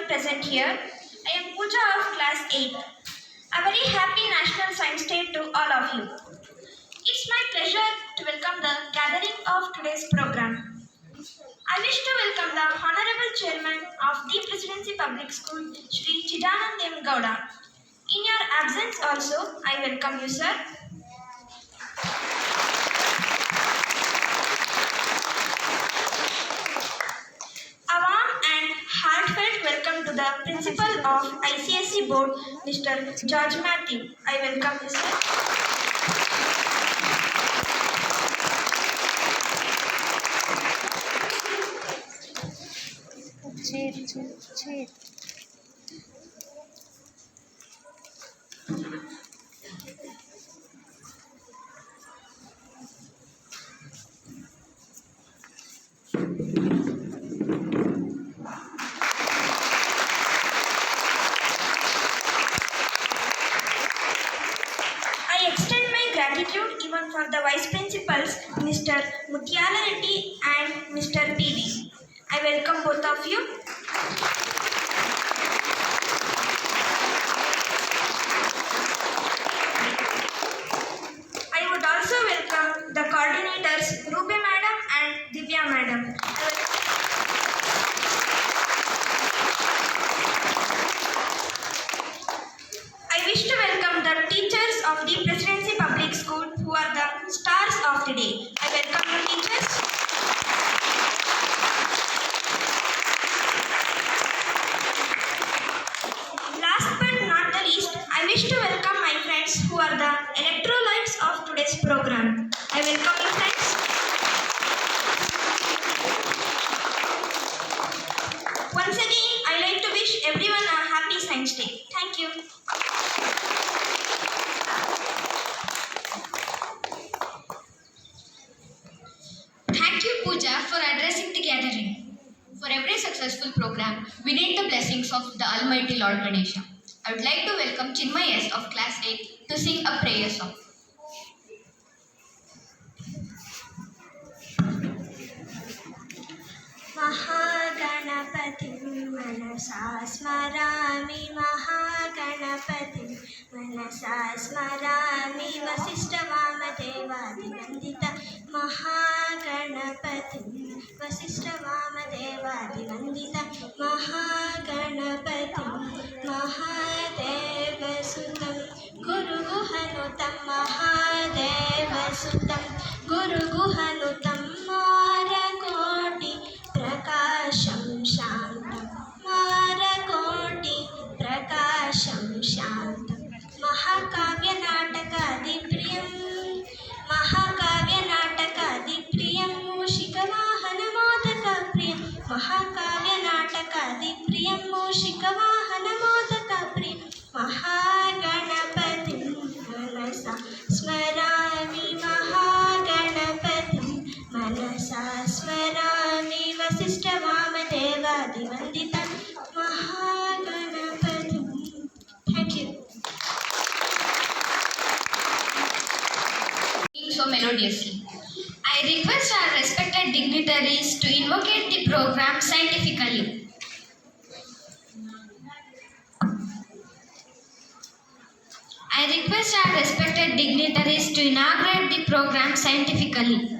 everyone present here. I am Pooja of class 8. A very happy National Science Day to all of you. It's my pleasure to welcome the gathering of today's program. I wish to welcome the Honorable Chairman of the Presidency Public School, Shri Chidanandem Gowda. In your absence also, I welcome you, sir. A warm and heartfelt welcome to the Principal of ICSE Board, Mr. George Matthew. I welcome you, sir. I extend my gratitude even for the Vice Principals, Mr. Muthiala Reddy and Mr. PV. I welcome both of you. I would also welcome the coordinators, Ruby Madam and Divya Madam. I wish to welcome the teachers of the Presidency Public School who are the stars of the day. I welcome you, teachers. Last but not the least, I wish to welcome my friends who are the electrolytes of today's program. I welcome you, friends. Once again, I like to wish everyone a happy Science Day. Thank you. Thank you, Pooja, for addressing the gathering. For every successful program, we need the blessings of the Almighty Lord Ganesha. I would like to welcome Chinmay S. of class 8 to sing a prayer song. Mahaganapatim manasa smarami Mahaganapatim manasa smarami Vasishtavamadevaadivandita Mahaganapatim Vasishtavamadevaadivandita Mahaganapatim Mahadevasutam Guruguhanutam Mahadevasutam Guruguhanutam Marakoti Prakasham Shantam Marakoti Prakasham Shantam Mahakavya Natakadipriyam Mahakavya Natakadipriyam Mushikavahana Priyam Mahakavya Natakadipriyam Mushikavahana Priyam Mahaganapatim Manasa Smarami Mahaganapatim Manasa Smarami Vasishtavamadevaadivandita Mahaganapatim. Thank you. Singing so melodiously. I request our respected dignitaries to invocate the program scientifically. I request our respected dignitaries to inaugurate the program scientifically.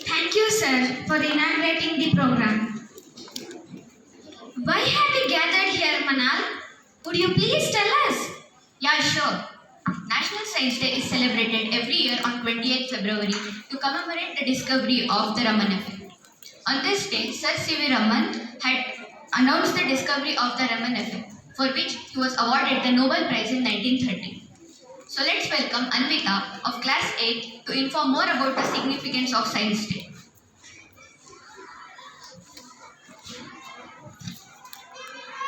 Thank you, sir, for inaugurating the program. Why have we gathered here, Manal? Would you please tell us? Yeah, sure. National Science Day is celebrated every year on 28th February to commemorate the discovery of the Raman effect. On this day, Sir C.V. Raman had announced the discovery of the Raman effect, for which he was awarded the Nobel Prize in 1930. So let's welcome Anvita of Class 8 to inform more about the significance of Science Day.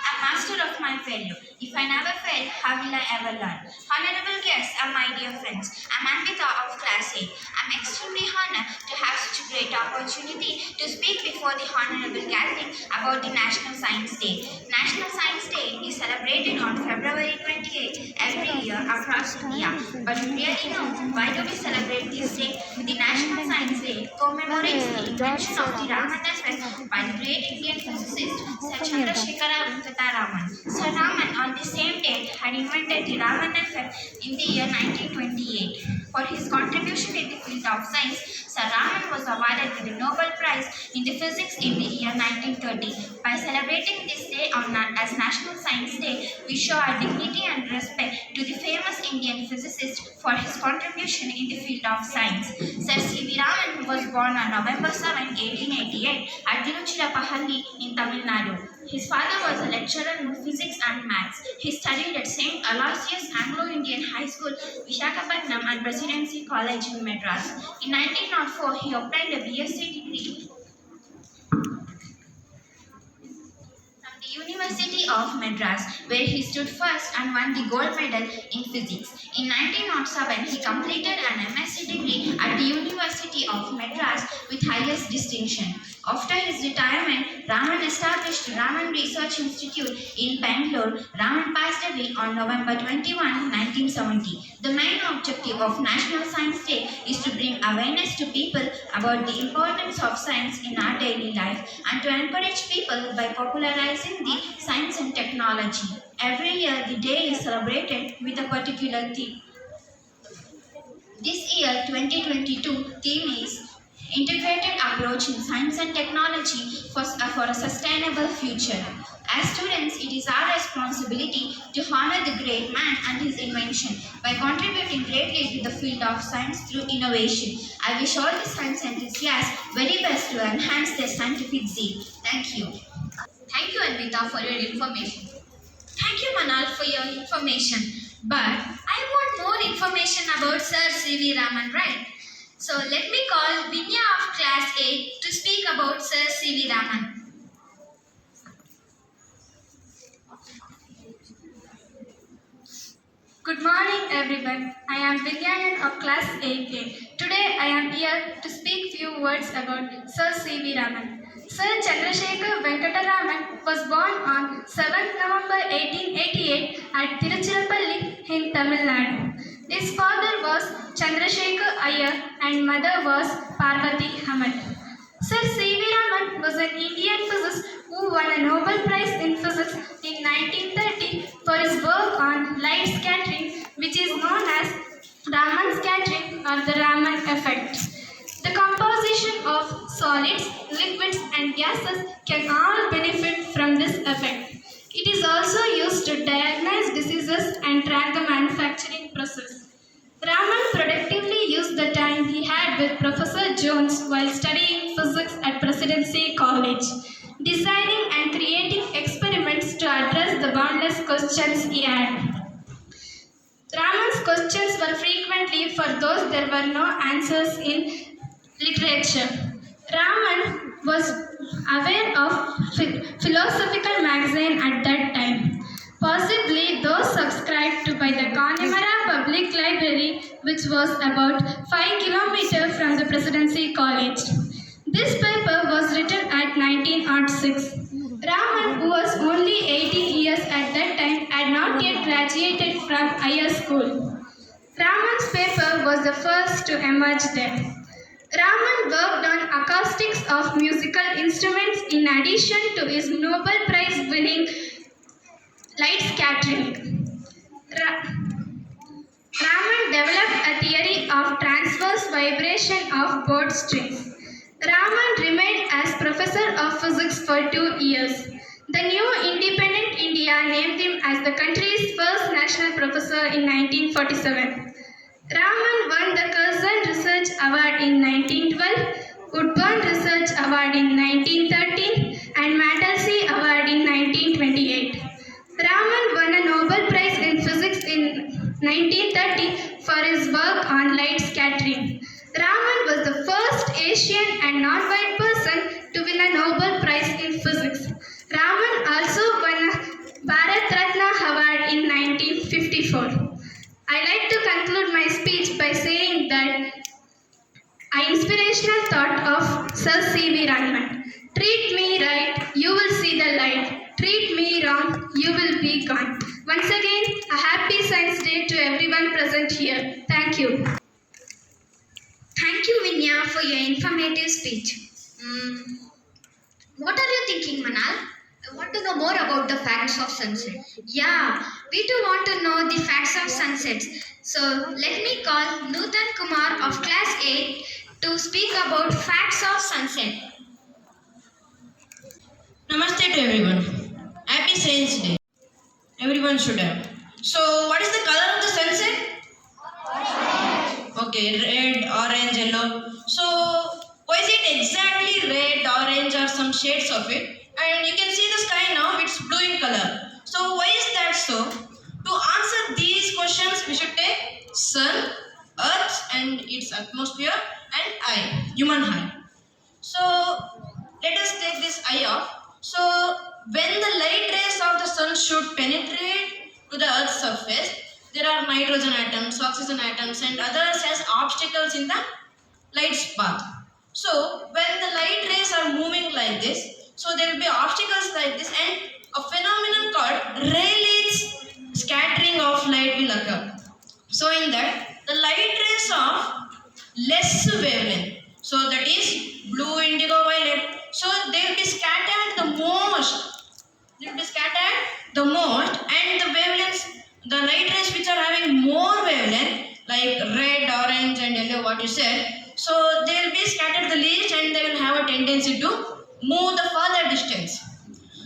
I'm master of my failure. If I never fail, how will I ever learn? Honorable guests and my dear friends, I'm Anvita of Class 8. I'm extremely honored to have such a great opportunity to speak before the honorable gathering about the National Science Day. National Science Day is celebrated on February 28 every year across India. But do you really know why do we celebrate this day? The National Science Day commemorates the invention of the Raman effect by the great Indian physicist Sir Raman. Sir Raman on the same date had invented the Raman effect in the year 1928. For his contribution in the field of science, Sir Raman was awarded with the Nobel Prize in the Physics in the year 1930. By celebrating this day as National Science Day, we show our dignity and respect to the famous Indian physicist for his contribution in the field of science. Sir C.V. Raman was born on November 7, 1888 at Tiruchirappalli in Tamil Nadu. His father was a lecturer in physics and maths. He studied at St. Aloysius Anglo-Indian High School, Visakhapatnam and Presidency College in Madras. In 1904, he obtained a BSc degree from the University of Madras, where he stood first and won the gold medal in physics. In 1907, he completed an MSc degree at the University of Madras with highest distinction. After his retirement, Raman established Raman Research Institute in Bangalore. Raman passed away on November 21, 1970. The main objective of National Science Day is to bring awareness to people about the importance of science in our daily life and to encourage people by popularizing the science and technology. Every year, the day is celebrated with a particular theme. This year, 2022, theme is Integrated Approach in Science and Technology for a Sustainable Future. As students, it is our responsibility to honor the great man and his invention by contributing greatly to the field of science through innovation. I wish all the science enthusiasts very best to enhance their scientific zeal. Thank you. Thank you, Anvita, for your information. Thank you, Manal, for your information. But I want more information about Sir C.V. Raman, right? So let me call Vinya of Class 8 to speak about Sir C.V. Raman. Good morning everyone. I am Vidyanan of Class 8A. Today I am here to speak few words about Sir C.V. Raman. Sir Chandrasekhar Venkata Raman was born on 7th November 1888 at Tiruchirappalli in Tamil Nadu. His father was Chandrasekhar Iyer and mother was Parvati Ahmed. Sir C.V. Raman was an Indian physicist who won a Nobel Prize in Physics in 1930 for his work on light scattering, which is known as Raman scattering or the Raman effect. The composition of solids, liquids and gases can all benefit from this effect. It is also used to diagnose diseases and track the manufacturing process. Raman productively used the time he had with Professor Jones while studying physics at Presidency College, designing and creating experiments to address the boundless questions he had. Raman's questions were frequently for those there were no answers in literature. Raman was aware of philosophical magazine at that time, possibly those subscribed to by the Connemara Public Library, which was about 5 kilometers from the Presidency College. This paper was written at 1906. Raman, who was only 18 years at that time, had not yet graduated from higher school. Raman's paper was the first to emerge there. Raman worked on acoustics of musical instruments in addition to his Nobel Prize winning light scattering. Raman developed a theory of transverse vibration of board strings. Raman remained as professor of physics for 2 years. The new independent India named him as the country's first national professor in 1947. Raman won the Curzon Research Award in 1912, Woodburn Research Award in 1913, and Mantlesey Award in 1928. Raman won a Nobel Prize in Physics in 1930 for his work on light scattering. Raman was the first Asian and non-white person to win a Nobel Prize in Physics. Raman also won a Bharat Ratna Award in 1954. I like to conclude my speech by saying that an inspirational thought of Sir C.V. Raman. Treat me right, you will see the light. Treat me wrong, you will be gone. Once again, a happy Science Day to everyone present here. Thank you. Thank you, Vinya, for your informative speech. What are you thinking, Manal? I want to know more about the facts of sunset. Yeah, we too want to know the facts of sunsets. So let me call Nutan Kumar of class 8 to speak about facts of sunset. Namaste to everyone. Happy Science Day. Everyone should have. So, what is the color of the sunset? Okay, red, orange, yellow. So, why is it exactly red, orange, or some shades of it? And you can see the sky now, it's blue in color. So, why is that so? To answer these questions, we should take sun, earth, and its atmosphere, and eye, human eye. So, let us take this eye off. So, when the light rays of the sun should penetrate to the earth's surface, there are nitrogen atoms, oxygen atoms, and others as obstacles in the light's path. So, when the light rays are moving like this, so there will be obstacles like this, and a phenomenon called Rayleigh's scattering of light will occur. So, in that, the light rays of less wavelength, so that is blue, indigo, violet, so they will be scattered the most. They will be scattered the most, and the wavelengths, the light rays which are having more wavelength, like red, orange, and yellow, what you said, so they will be scattered the least, and they will have a tendency to move the further distance.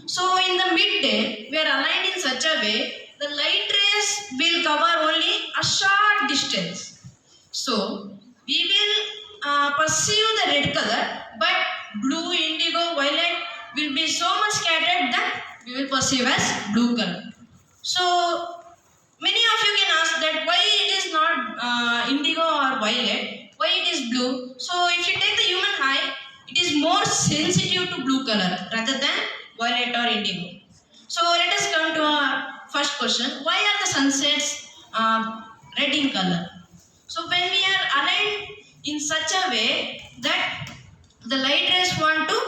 So in the midday, we are aligned in such a way, the light rays will cover only a short distance. So we will perceive the red color, but blue, indigo, violet will be so much scattered that we will perceive as blue color. So many of you can ask that why it is not indigo or violet, why it is blue. So if you take the human eye, it is more sensitive to blue color rather than violet or indigo. So let us come to our first question. Why are the sunsets red in color? So when we are aligned in such a way that the light rays want to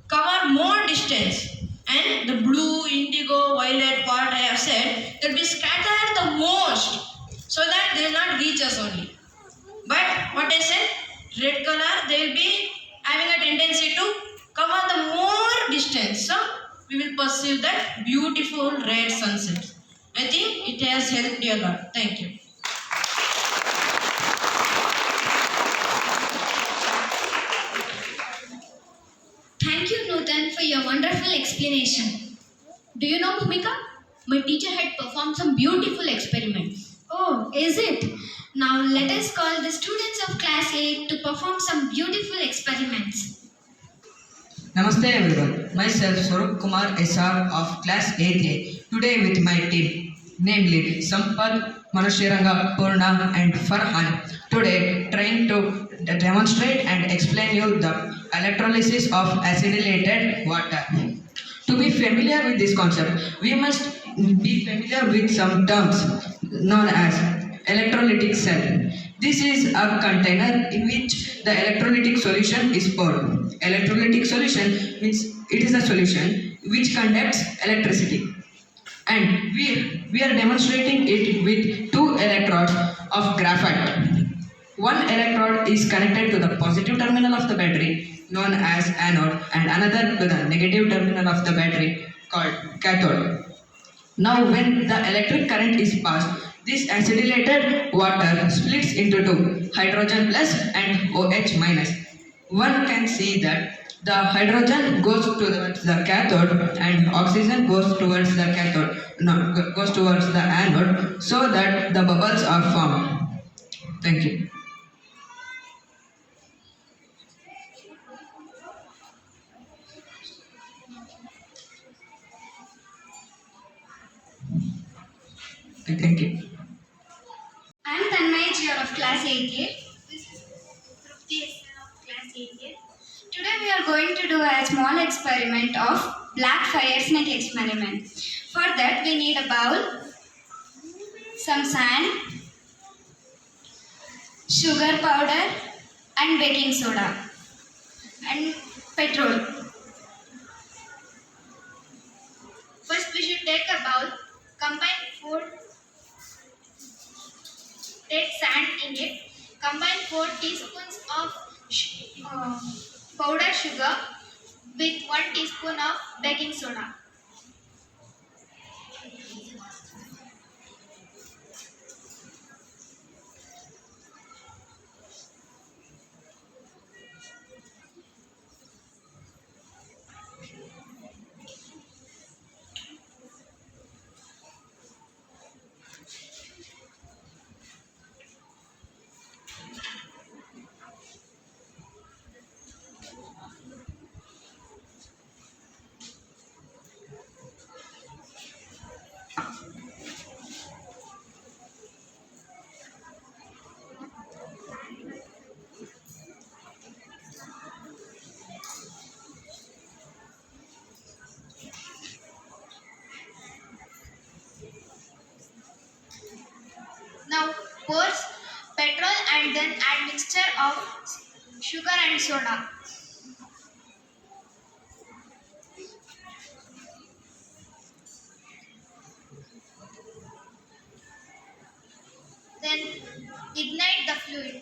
cover more distance, and the blue, indigo, violet, what I have said, they will be scattered the most, so that they will not reach us only. But what I said, red color, they will be having a tendency to cover the more distance. So we will perceive that beautiful red sunset. I think it has helped you a lot. Thank you. Thank you, Nutan, for your wonderful explanation. Do you know, Bhumika? My teacher had performed some beautiful experiments. Oh, is it? Now let us call the students of class 8 to perform some beautiful experiments. Namaste everyone. Myself Swarup Kumar SR of class 8A. Today with my team, namely Sampal, Manushiranga, Purna and Farhan. Today trying to demonstrate and explain you the electrolysis of acidilated water. To be familiar with this concept, we must be familiar with some terms known as electrolytic cell. This is a container in which the electrolytic solution is poured. Electrolytic solution means it is a solution which conducts electricity. And we are demonstrating it with two electrodes of graphite. One electrode is connected to the positive terminal of the battery known as anode, and another to the negative terminal of the battery called cathode. Now when the electric current is passed, this acidilated water splits into two, hydrogen plus and OH minus. One can see that the hydrogen goes towards the cathode and oxygen goes towards the goes towards the anode, so that the bubbles are formed. Thank you. Thank you. I am Tanmay of class 8A. This is Trupti of class 8A. Today we are going to do a small experiment of black fire snake experiment. For that we need a bowl, some sand, sugar powder and baking soda and petrol. First we should take a bowl, combine food, take sand in it, combine 4 teaspoons of powdered sugar with 1 teaspoon of baking soda. Now pour petrol and then add mixture of sugar and soda. Then ignite the fluid.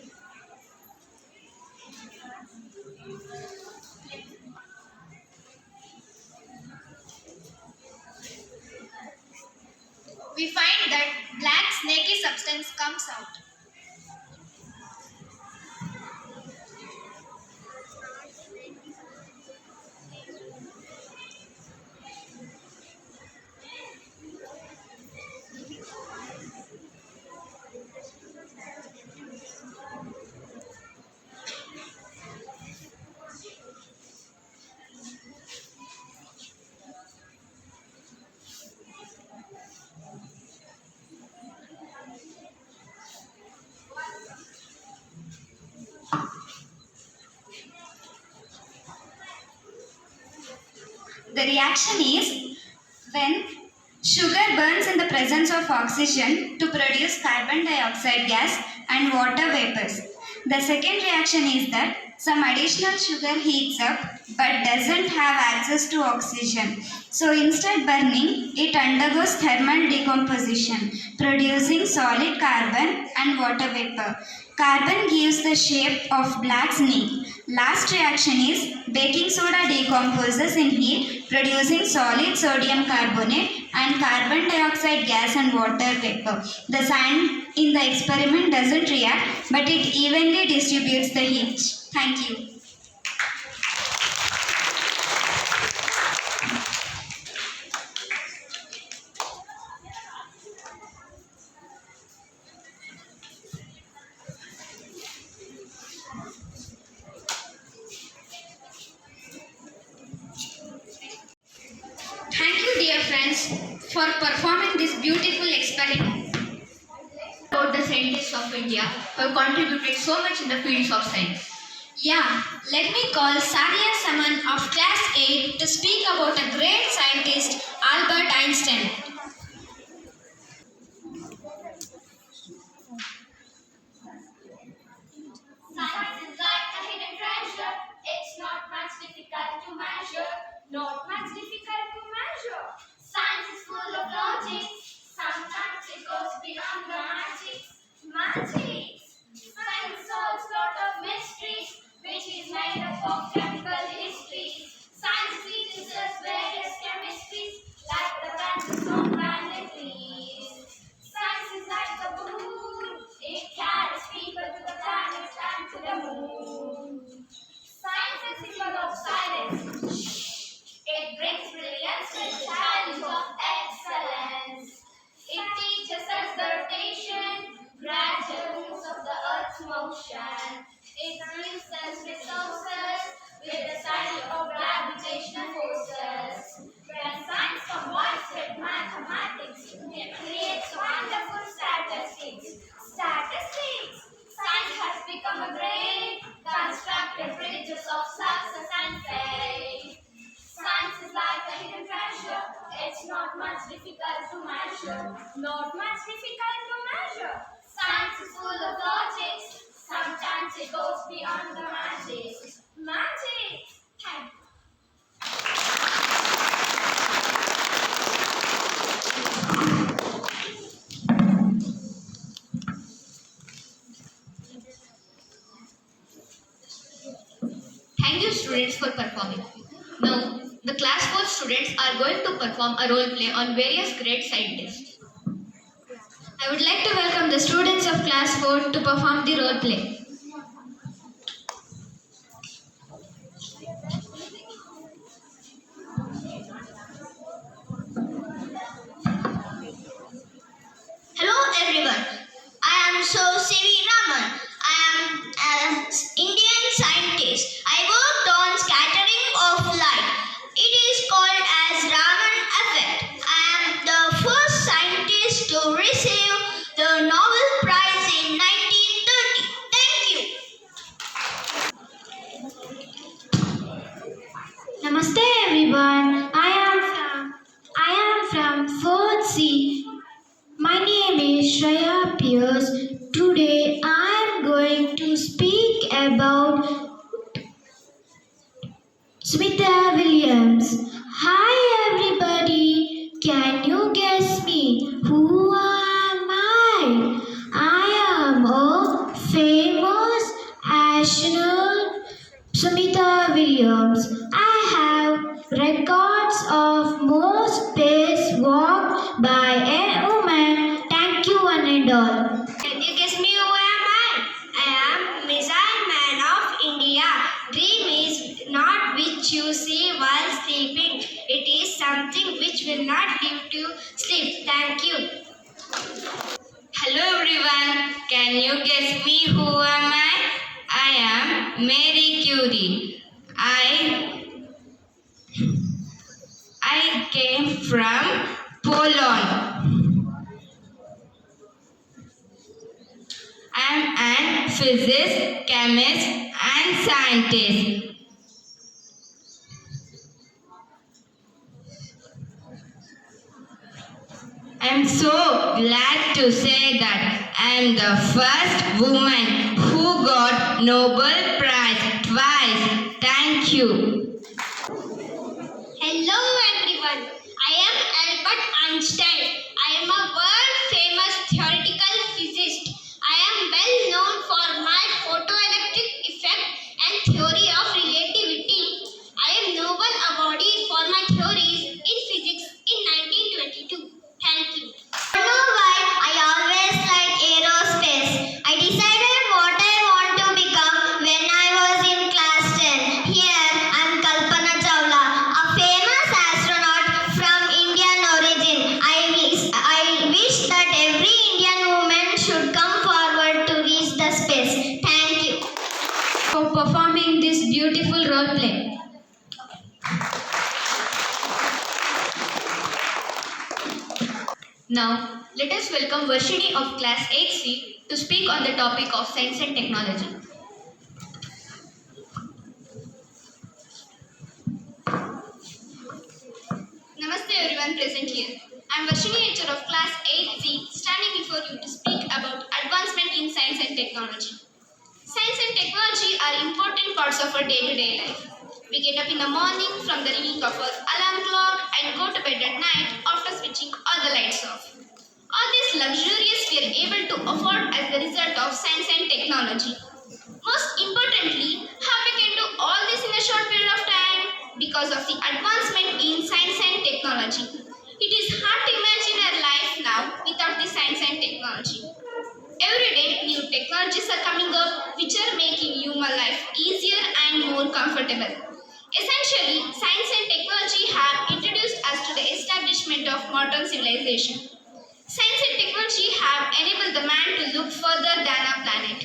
We find that black snaky substance comes out. The reaction is when sugar burns in the presence of oxygen to produce carbon dioxide gas and water vapors. The second reaction is that some additional sugar heats up but doesn't have access to oxygen. So instead burning, it undergoes thermal decomposition, producing solid carbon and water vapor. Carbon gives the shape of black snake. Last reaction is baking soda decomposes in heat, producing solid sodium carbonate and carbon dioxide gas and water vapor. The sand in the experiment doesn't react, but it evenly distributes the heat. Thank you. Thank you, dear friends, for performing this beautiful experiment. About the scientists of India who have contributed so much in the fields of science. Yeah, let me call Sira Saman of class 8 to speak about a great scientist, Albert Einstein. Science is like a hidden treasure. It's not much difficult to measure. Not much difficult to measure. Science is full of logic. Sometimes it goes beyond the magic. Magic. Science solves lot of mysteries, which is made up of chemical history. Science teaches us various chemistries, like the branches on planet trees. Science is like a balloon. It carries people to the planets and to the moon. Science is symbol of silence. It brings brilliance with challenge of excellence. It teaches us the rotation, gradual motion. It gives us resources with the study of gravitational forces. When science combines with mathematics, it creates wonderful statistics. Statistics! Science has become a great constructed bridges of success and faith. Science is like a hidden treasure. It's not much difficult to measure. Not much difficult to measure. Science is full of logic. Sometimes it goes beyond the magic. Magic! Thank you. Thank you students for performing. Now, the class 4 students are going to perform a role play on various great scientists. I would like to welcome the students of class 4 to perform the role play. Hello everyone, I am Sira Raman. I am an Indian scientist. I worked on scattering of light. It is called as Raman effect. I am the first scientist to receive the Nobel Prize in 1930. Thank you. Namaste everyone. I am from 4th C. My name is Shreya Pierce. Today I am going to speak about Smita Williams. Hi everybody. Can you guess me? Who am I? I am a famous astronaut, Smita Williams. I have records of most space walk by a woman. Thank you one and all. Can you guess me who am I? I am Missile Man of India. Dream is not which you see while sleeping. It is something which will not give to sleep. Thank you. Hello everyone, can you guess me who am I? I am Mary Curie. I came from Poland. I am an physicist, chemist and scientist. I am so glad to say that I am the first woman who got Nobel Prize twice. Thank you. Hello everyone. I am Albert Einstein. I am a world famous theoretical physicist. I am well known for my photoelectric effect and theory of relativity. I am Nobel awardee for my theories in physics in 1922. Thank you. You know why I always like aerospace. I decided what I want to become when I was in class 10. Here I am Kalpana Chawla, a famous astronaut from Indian origin. I wish that every Indian woman should come forward to reach the space. Thank you. For performing this beautiful role play. Now, let us welcome Varshini of class 8C to speak on the topic of science and technology. Namaste everyone present here. I am Varshini HR of class 8C standing before you to speak about advancement in science and technology. Science and technology are important parts of our day-to-day life. We get up in the morning from the ringing of our alarm clock and go to bed at night after switching all the lights off. All this luxurious we are able to afford as the result of science and technology. Most importantly, how we can do all this in a short period of time because of the advancement in science and technology. It is hard to imagine our life now without the science and technology. Every day, new technologies are coming up which are making human life easier and more comfortable. Essentially, science and technology have introduced us to the establishment of modern civilization. Science and technology have enabled the man to look further than our planet.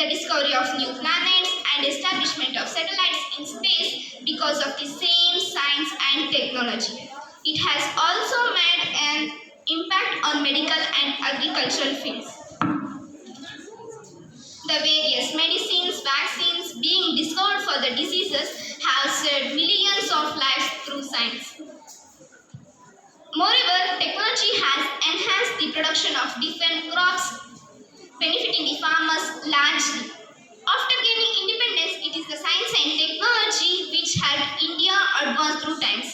the discovery of new planets and establishment of satellites in space because of the same science and technology. It has also made an impact on medical and agricultural fields. The various medicines, vaccines being discovered for the diseases have saved millions of lives through science. Moreover, technology has enhanced the production of different crops, benefiting the farmers largely. After gaining independence, it is the science and technology which helped India advance through times.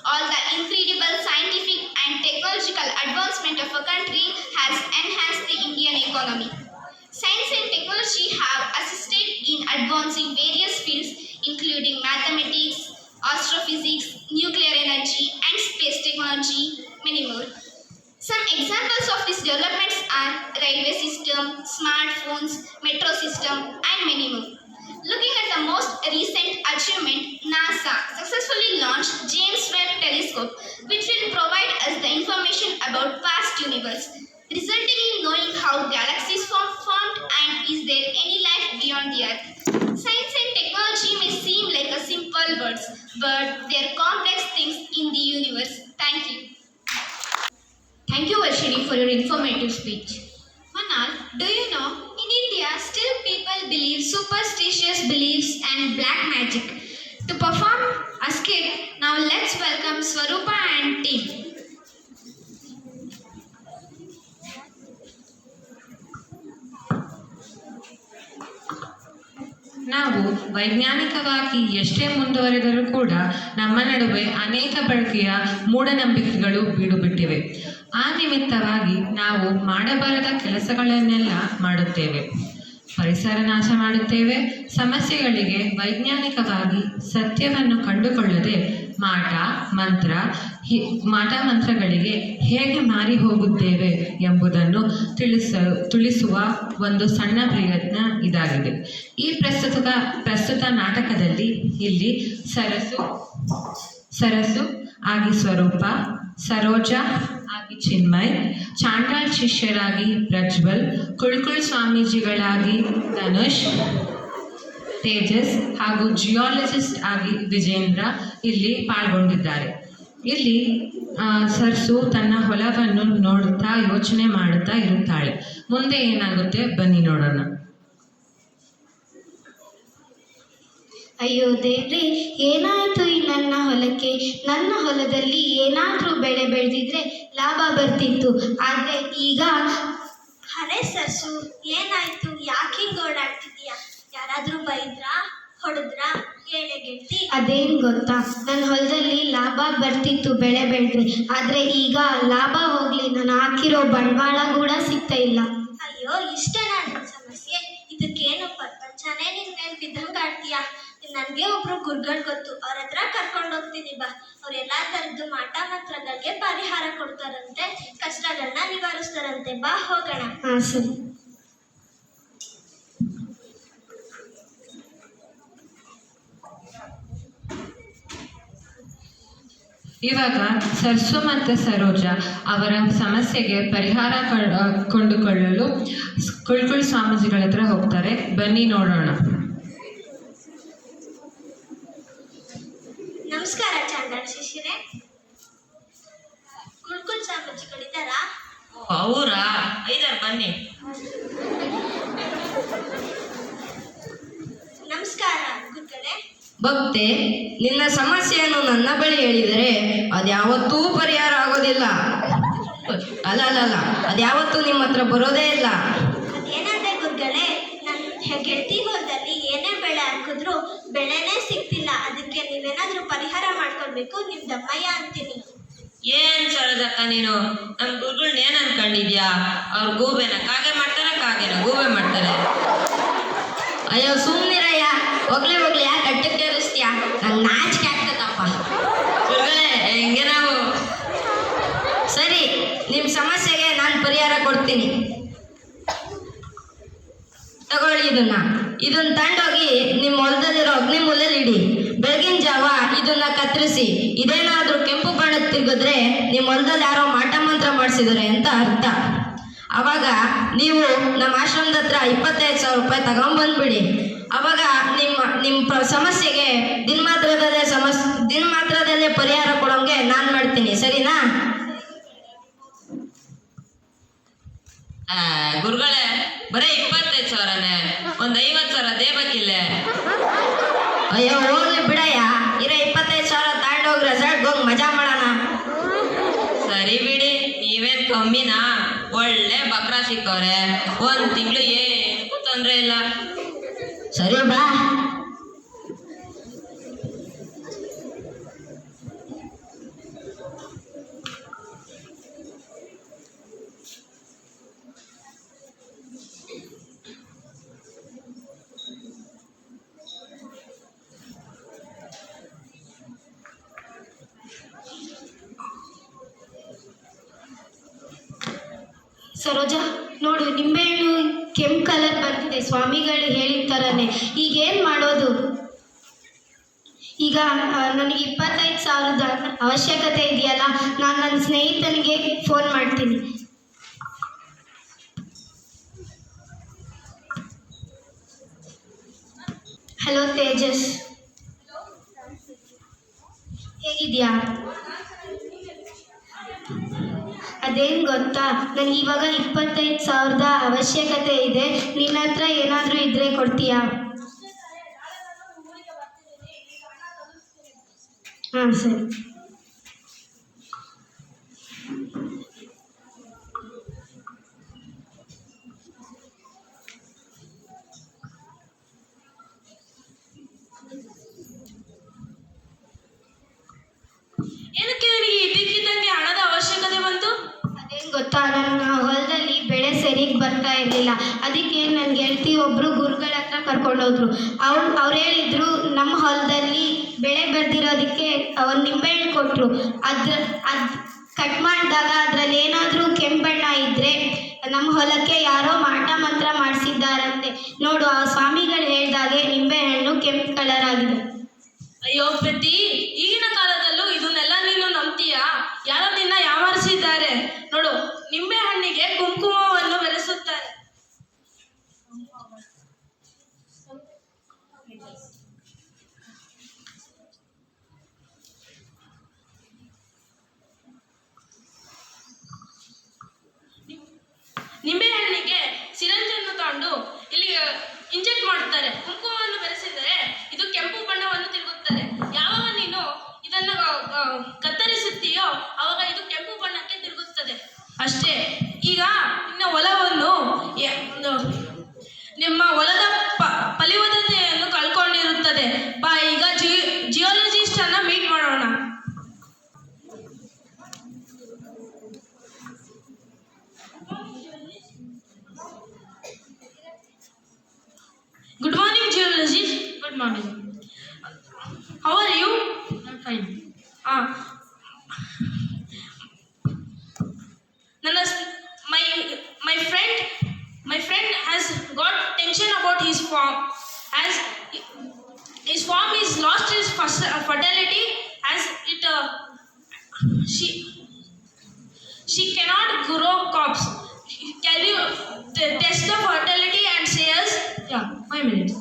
All the incredible scientific and technological advancement of a country has enhanced the Indian economy. Science and technology have assisted in advancing various fields including mathematics, astrophysics, nuclear energy and space technology, many more. Some examples of these developments are railway system, smartphones, metro system and many more. Looking at the most recent achievement, NASA successfully launched James Webb Telescope, which will provide us the information about past universe, resulting in knowing how galaxies formed and is there any life beyond the Earth. Science and technology may seem like a simple words, but they are complex things in the universe. Thank you. Thank you, Varshini, for your informative speech. Manal, do you know, in India, still people believe superstitious beliefs and black magic. To perform a skit, now let's welcome Swarupa and team. ನಾವು ವೈಜ್ಞಾನಿಕವಾಗಿ ಎಷ್ಟೇ ಮುಂದುವರೆದರೂ ಕೂಡ ನಮ್ಮ ನಡುವೆ ಅನೇಕ ಬಗೆಯ ಮೂಢನಂಬಿಕೆಗಳು ಬೀಡುಬಿಟ್ಟಿವೆ. ಆ ನಿಮಿತ್ತವಾಗಿ ನಾವು ಮಾಡಬಾರದ ಕೆಲಸಗಳನ್ನೆಲ್ಲ ಮಾಡುತ್ತೇವೆ. ಪರಿಸರ ನಾಶ ಮಾಡುತ್ತೇವೆ. ಸಮಸ್ಯೆಗಳಿಗೆ ವೈಜ್ಞಾನಿಕವಾಗಿ ಸತ್ಯವನ್ನು ಕಂಡುಕೊಳ್ಳದೆ ಮಾಟ ಮಂತ್ರಗಳಿಗೆ ಹೇಗೆ ಮಾರಿ ಹೋಗುತ್ತೇವೆ ಎಂಬುದನ್ನು ತಿಳಿಸುವ ಒಂದು ಸಣ್ಣ ಪ್ರಯತ್ನ ಇದಾಗಿದೆ. ಈ ಪ್ರಸ್ತುತ ನಾಟಕದಲ್ಲಿ ಇಲ್ಲಿ ಸರಸು ಆಗಿ ಸ್ವರೂಪ, ಸರೋಜ ಆಗಿ ಚಿನ್ಮಯ್, ಚಾಂಡಾಳ್ ಶಿಷ್ಯರಾಗಿ ಪ್ರಜ್ವಲ್, ಕುಳ್ಕುಳ್ ಸ್ವಾಮೀಜಿಗಳಾಗಿ ಧನುಷ್, ತೇಜಸ್ ಹಾಗೂ ಜಿಯಾಲಜಿಸ್ಟ್ ಆಗಿ ವಿಜೇಂದ್ರ ಇಲ್ಲಿ ಪಾಲ್ಗೊಂಡಿದ್ದಾರೆ. ಇಲ್ಲಿ ಸರ್ಸು ತನ್ನ ಹೊಲವನ್ನು ನೋಡುತ್ತಾ ಯೋಚನೆ ಮಾಡುತ್ತಾ ಇರುತ್ತಾಳೆ. ಮುಂದೆ ಏನಾಗುತ್ತೆ ಬನ್ನಿ ನೋಡೋಣ. ಅಯ್ಯೋ ದೇವ್ರೆ, ಏನಾಯಿತು ಈ ನನ್ನ ಹೊಲಕ್ಕೆ? ನನ್ನ ಹೊಲದಲ್ಲಿ ಏನಾದರೂ ಬೆಳೆ ಬೆಳೆದಿದ್ರೆ ಲಾಭ ಬರ್ತಿತ್ತು. ಆದರೆ ಈಗ ಅರೆ ಸರ್ಸು, ಏನಾಯ್ತು? ಯಾಕೆ ಹಿಂಗೆ ಓಡಾಡ್ತಿದೀಯಾ? ಯಾರಾದರೂ ಬೈದ್ರಾ, ಹೊಡೆದ್ರಾ? ಹೇಳೆ ಗೆಳತಿ. ಅದೇನು ಗೊತ್ತಾ, ನನ್ನ ಹೊಲದಲ್ಲಿ ಲಾಭ ಬರ್ತಿತ್ತು ಬೆಳೆ ಬೆಳೆದ್ರೆ. ಆದರೆ ಈಗ ಲಾಭ ಹೋಗ್ಲಿ, ನಾನು ಹಾಕಿರೋ ಬಂಡವಾಳ ಕೂಡ ಸಿಗ್ತಾ ಇಲ್ಲ. ಅಯ್ಯೋ, ಇಷ್ಟೇನಾ ನಿನ್ನ ಸಮಸ್ಯೆ? ಇದಕ್ಕೇನು ಪ್ರಪಂಚನೇ ನಿನ್ನ ಮೇಲೆ ಬಿದ್ದಂಗೆ ಆಡ್ತೀಯಾ? ನನಗೆ ಒಬ್ರು ಗುರುಗಳು ಗೊತ್ತು, ಅವ್ರ ಹತ್ರ ಕರ್ಕೊಂಡು ಹೋಗ್ತೀನಿ ಬಾ. ಅವ್ರು ಎಲ್ಲ ಥರದ್ದು ಮಾಟ ಮಂತ್ರಗಳಿಗೆ ಪರಿಹಾರ ಕೊಡ್ತಾರಂತೆ, ಕಷ್ಟಗಳನ್ನ ನಿವಾರಿಸ್ತಾರಂತೆ. ಬಾ ಹೋಗೋಣ. ಹಾಂ ಸರಿ. ಇವಾಗ ಸರ್ಸು ಮತ್ತು ಸರೋಜ ಅವರ ಸಮಸ್ಯೆಗೆ ಪರಿಹಾರ ಕೊಂಡುಕೊಳ್ಳಲು ಕುಳ್ಕುಳ್ ಸ್ವಾಮೀಜಿಗಳ ಹತ್ರ ಹೋಗ್ತಾರೆ. ಬನ್ನಿ ನೋಡೋಣ. ನಮಸ್ಕಾರ ಚಾಂಡಾಳ್ ಶಿಷ್ಯರೇ. ಕುಳ್ಕುಳ್ ಸ್ವಾಮೀಜಿಗಳಿದ್ದಾರಾ? ಅವರಾ? ಐದಾರು ಬನ್ನಿ. ನಮಸ್ಕಾರ ಗುರುಗಳೇ. ಭಕ್ತೆ, ನಿನ್ನ ಸಮಸ್ಯೆಯನ್ನು ನನ್ನ ಬಳಿ ಹೇಳಿದರೆ ಅದ್ಯಾವತ್ತೂ ಪರಿಹಾರ ಆಗೋದಿಲ್ಲ. ಅಲ್ಲ, ಅದ್ಯಾವತ್ತೂ ನಿಮ್ಮ ಹತ್ರ ಬರೋದೇ ಇಲ್ಲ. ಅದೇನಂದ್ರೆ ಗುರುಗಳೇ, ನನ್ನ ಗೆಳತಿ ಹೊಲದಲ್ಲಿ ಏನೇ ಬೆಳೆ ಹಾಕಿದ್ರು ಬೆಳೆನೇ ಸಿಗ್ತಿಲ್ಲ. ಅದಕ್ಕೆ ನೀವೇನಾದ್ರೂ ಪರಿಹಾರ ಮಾಡ್ಕೊಳ್ಬೇಕು. ನಿಮ್ ದಮ್ಮಯ್ಯ ಅಂತೀನಿ. ಏನ್ ಸರೋಜಕ್ಕ ನೀನು ನಮ್ಮ ಗುರುಗಳನ್ನ ಏನ್ ಅನ್ಕೊಂಡಿದ್ಯಾ? ಅವ್ರು ಗೂಬೆನ ಕಾಗೆ ಮಾಡ್ತಾರೆ, ಕಾಗೆನ ಗೂಬೆ ಮಾಡ್ತಾರೆ. ಅಯ್ಯೋ ಸುಮ್ಮನಿರಯ್ಯ, ಹೋಗ್ಲಿ ಯಾಕೆ ಅಡ್ಡಕ್ಕೆ ಇರಿಸ್ತೀಯ? ನಂಗೆ ನಾಚಿಕೆ ಆಗ್ತದಪ್ಪ. ಗುರುಗಳೇ, ಹಿಂಗೆ ನಾವು ಸರಿ, ನಿಮ್ಮ ಸಮಸ್ಯೆಗೆ ನಾನು ಪರಿಹಾರ ಕೊಡ್ತೀನಿ. ತಗೊಳ್ಳಿ ಇದನ್ನ ತಗೊಂಡೋಗಿ ನಿಮ್ಮ ಹೊಲದಲ್ಲಿರೋ ಅಗ್ನಿಮೂಲೆಯಲ್ಲಿ ಇಡಿ. ಬೆಳಗಿನ ಜಾವ ಇದನ್ನ ಕತ್ತರಿಸಿ. ಇದೇನಾದ್ರೂ ಕೆಂಪು ಬಣ್ಣದ ತಿರುಗಿದ್ರೆ ನಿಮ್ಮ ಹೊಲದಲ್ಲಿ ಯಾರೋ ಮಾಟ ಮಂತ್ರ ಮಾಡಿಸಿದ್ದಾರೆ ಅಂತ ಅರ್ಥ. ಅವಾಗ ನೀವು ನಮ್ಮ ಆಶ್ರಮದ ಹತ್ರ 25,000 ರೂಪಾಯಿ ತಗೊಂಡ್ಬಂದ್ಬಿಡಿ. ಅವಾಗ ನಿಮ್ಮ ಸಮಸ್ಯೆಗೆ ದಿನಮಾತ್ರದಲ್ಲೇ ಪರಿಹಾರ ಕೊಡೋಂಗೆ ನಾನು ಮಾಡ್ತೀನಿ, ಸರಿನಾ? ಗುರುಗಳೇ, ಬರೀ 25,000ನೇ, ಒಂದು 50,000 ದೇಬೇಕಿಲ್ಲೇ? ಅಯ್ಯೋ ಹೋಗ್ಲಿ ಬಿಡಯ್ಯ, 25,000 ತಗೊಂಡೋಗಿ ರೆಸಾರ್ಟ್ಗೆ ಹೋಗಿ ಮಜಾ ಮಾಡೋಣ. ಸರಿ ಬಿಡಿ, ನೀವೇನ್ ಕಮ್ಮಿನಾ? ಒಳ್ಳೆ ಬಕ್ರಾ ಸಿಕ್ಕವ್ರೆ, 1 ತಿಂಗಳು ಏನಕ್ಕೂ ತೊಂದರೆ ಇಲ್ಲ. ಸರಿ ಬಾ. ಸರೋಜಾ, ನೋಡು, ನಿಂಬೆಹಣ್ಣು ಕೆಂಪು ಕಲರ್ ಬಂದಿದೆ, ಸ್ವಾಮಿಗಳು ಹೇಳಿದ ಥರನೇ. ಈಗೇನು ಮಾಡೋದು? ಈಗ ನನಗೆ 25,000 ಅವಶ್ಯಕತೆ ಇದೆಯಲ್ಲ, ನಾನು ನನ್ನ ಸ್ನೇಹಿತನಿಗೆ ಫೋನ್ ಮಾಡ್ತೀನಿ. ಹಲೋ ತೇಜಸ್, ಹೇಗಿದ್ಯಾ? ಅದೇನು ಗೊತ್ತಾ, ನನಗೆ ಇವಾಗ 25,000 ಅವಶ್ಯಕತೆ ಇದೆ. ನಿನ್ನ ಹತ್ರ ಏನಾದರೂ ಇದ್ರೆ ಕೊಡ್ತೀಯಾ? ಹಾಂ ಸರಿ. ಏನಕ್ಕೆ ನನಗೆ ಇದ್ದಕ್ಕಿದ್ದಂಗೆ ಹಣದ ಅವಶ್ಯಕತೆ ಬಂತು? ಅದೇನು ಗೊತ್ತಾ, ನನ್ನ ಹೊಲದಲ್ಲಿ ಬೆಳೆ ಸರಿಗೆ ಬರ್ತಾ ಇರಲಿಲ್ಲ. ಅದಕ್ಕೆ ನನ್ನ ಗೆಳತಿ ಒಬ್ಬರು ಗುರುಗಳ ಹತ್ರ ಕರ್ಕೊಂಡೋದ್ರು. ಅವ್ರು ಹೇಳಿದ್ರು, ನಮ್ಮ ಹೊಲದಲ್ಲಿ ಬೆಳೆ ಬರ್ದಿರೋದಕ್ಕೆ ಒಂದು ನಿಂಬೆಹಣ್ಣು ಕೊಟ್ಟರು. ಅದು ಕಟ್ ಮಾಡಿದಾಗ ಅದರಲ್ಲಿ ಏನಾದರೂ ಕೆಂಪು ಬಣ್ಣ ಇದ್ದರೆ ನಮ್ಮ ಹೊಲಕ್ಕೆ ಯಾರೋ ಮಾಟ ಮಂತ್ರ ಮಾಡಿಸಿದ್ದಾರಂತೆ. ನೋಡು, ಆ ಸ್ವಾಮಿಗಳು ಹೇಳಿದಾಗೆ ನಿಂಬೆಹಣ್ಣು ಕೆಂಪು ಕಲರ್ ಆಗಿದೆ. ಅಯ್ಯೋ ಪ್ರತಿ, ಈಗಿನ ಕಾಲದಲ್ಲೂ ಇದನ್ನೆಲ್ಲ ನೀನು ನಂಬ್ತೀಯಾ? ಯಾರೋ ನಿನ್ನ ಯಾಮಾರಿಸಿದ್ದಾರೆ. ನೋಡು, ನಿಂಬೆ ಹಣ್ಣಿಗೆ ಕುಂಕುಮವನ್ನು ಬೆರೆಸುತ್ತಾರೆ. ನಿಂಬೆ ಹಣ್ಣಿಗೆ ಸಿರಂಜನ್ನು ತಗೊಂಡು ಇಲ್ಲಿ ಇಂಜೆಕ್ಟ್ ಮಾಡುತ್ತಾರೆ. ಕುಂಕುಮವನ್ನು ಬೆರೆಸಿದರೆ ಇದು ಕೆಂಪು ಬಣ್ಣವನ್ನು ತಿರುಗುತ್ತದೆ. ಯಾವಾಗ ನೀನು ಇದನ್ನು ಕತ್ತರಿಸುತ್ತೀಯೋ ಆವಾಗ ಇದು ಕೆಂಪು ಬಣ್ಣಕ್ಕೆ ತಿರುಗುತ್ತದೆ. ಅಷ್ಟೇ. ಈಗ ನಿನ್ನ ಹೊಲವನ್ನು ನಿಮ್ಮ ಹೊಲದ ಫಲವತ್ತತೆಯನ್ನು ಕಳ್ಕೊಂಡಿರುತ್ತದೆ. ಬಾ, ಈಗ ಜಿಯಾಲಜಿಸ್ಟ್ ಅನ್ನ ಮೀಟ್ ಮಾಡೋಣ. Good morning, geologist. Good morning. How are you? I'm fine. My friend has got tension about his farm. As his farm is lost his fertility, as it she cannot grow crops. Can you test the fertility and say us? Yeah, 5 minutes.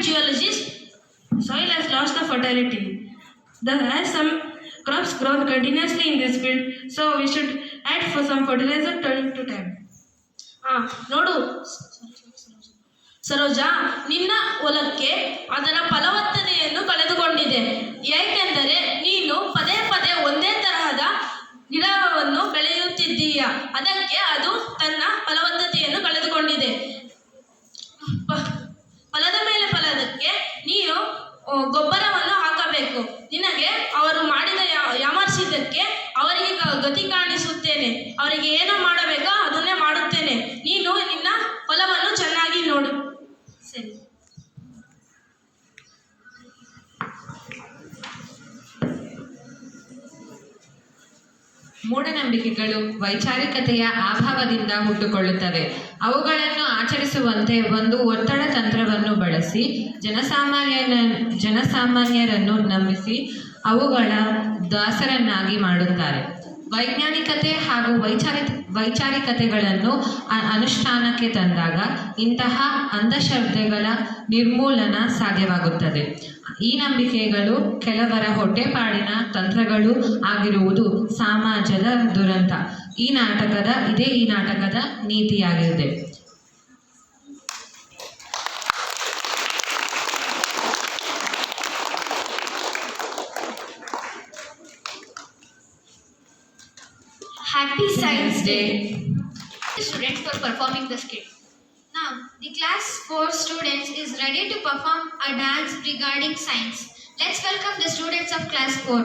geologist, soil has lost the fertility. There has some crops grown continuously in this field, so we should add for some fertilizer time to time. ನೋಡು ಸರೋಜ, ನಿನ್ನ ಹೊಲಕ್ಕೆ ಅದರ ಫಲವತ್ತತೆಯನ್ನು ಕಳೆದುಕೊಂಡಿದೆ. ಏಕೆಂದರೆ ನೀನು ಪದೇ ಪದೇ ಒಂದೇ ತರಹದ ಗಿಡವನ್ನು ಬೆಳೆಯುತ್ತಿದ್ದೀಯ. ಅದಕ್ಕೆ ಅದು ತನ್ನ ಫಲವತ್ತತೆಯನ್ನು ಕಳೆದುಕೊಂಡಿದೆ. ಫಲದ ಮೇಲೆ ಫಲದಕ್ಕೆ ನೀನು ಗೊಬ್ಬರವನ್ನು ಹಾಕಬೇಕು. ನಿನಗೆ ಅವರು ಮಾಡಿದ ಯಾಮರ್ಸಿದ್ದಕ್ಕೆ ಅವರಿಗೆ ಗತಿ ಕಾಣಿಸುತ್ತೇನೆ. ಅವರಿಗೆ ಏನು ಮಾಡಬೇಕೋ ಅದನ್ನೇ ಮಾಡುತ್ತೇನೆ. ನೀನು ನಿನ್ನ ಹೊಲವನ್ನು ಚೆನ್ನಾಗಿ ನೋಡು. ಸರಿ. ಮೂಢನಂಬಿಕೆಗಳು ವೈಚಾರಿಕತೆಯ ಅಭಾವದಿಂದ ಹುಟ್ಟುಕೊಳ್ಳುತ್ತವೆ. ಅವುಗಳನ್ನು ಆಚರಿಸುವಂತೆ ಒಂದು ಒತ್ತಡ ತಂತ್ರವನ್ನು ಬಳಸಿ ಜನಸಾಮಾನ್ಯರನ್ನು ನಂಬಿಸಿ ಅವುಗಳ ದಾಸರನ್ನಾಗಿ ಮಾಡುತ್ತಾರೆ. ವೈಜ್ಞಾನಿಕತೆ ಹಾಗೂ ವೈಚಾರಿಕತೆಗಳನ್ನು ಅನುಷ್ಠಾನಕ್ಕೆ ತಂದಾಗ ಇಂತಹ ಅಂಧಶ್ರದ್ಧೆಗಳ ನಿರ್ಮೂಲನ ಸಾಧ್ಯವಾಗುತ್ತದೆ. ಈ ನಂಬಿಕೆಗಳು ಕೆಲವರ ಹೊಟ್ಟೆಪಾಡಿನ ತಂತ್ರಗಳು ಆಗಿರುವುದು ಸಮಾಜದ ದುರಂತ. ಈ ನಾಟಕದ ನೀತಿಯಾಗಿದೆ. Happy Science Day. Students for performing the skit. Now, the class 4 students is ready to perform a dance regarding science. Let's welcome the students of class 4.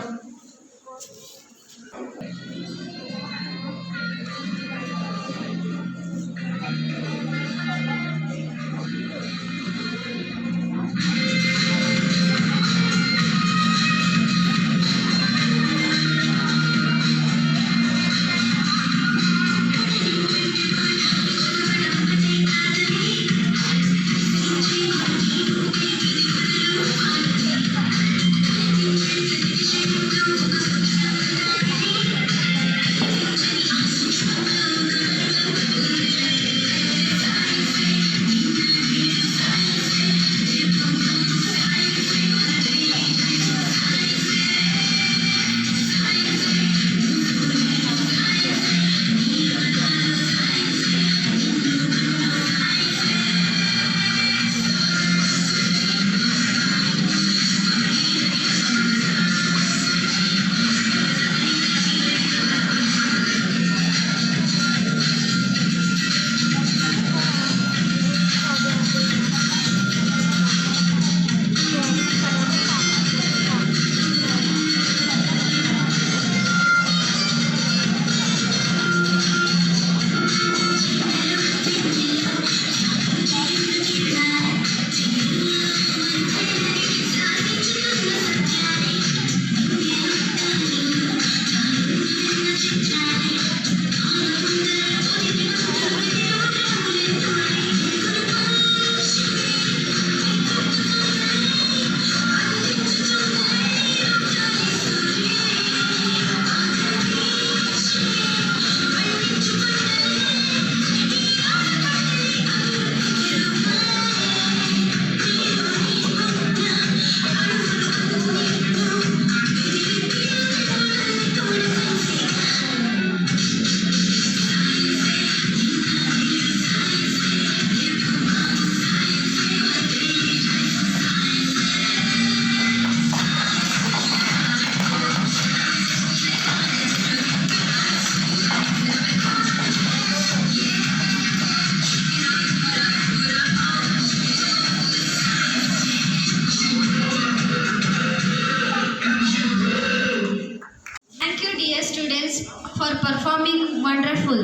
for performing wonderful.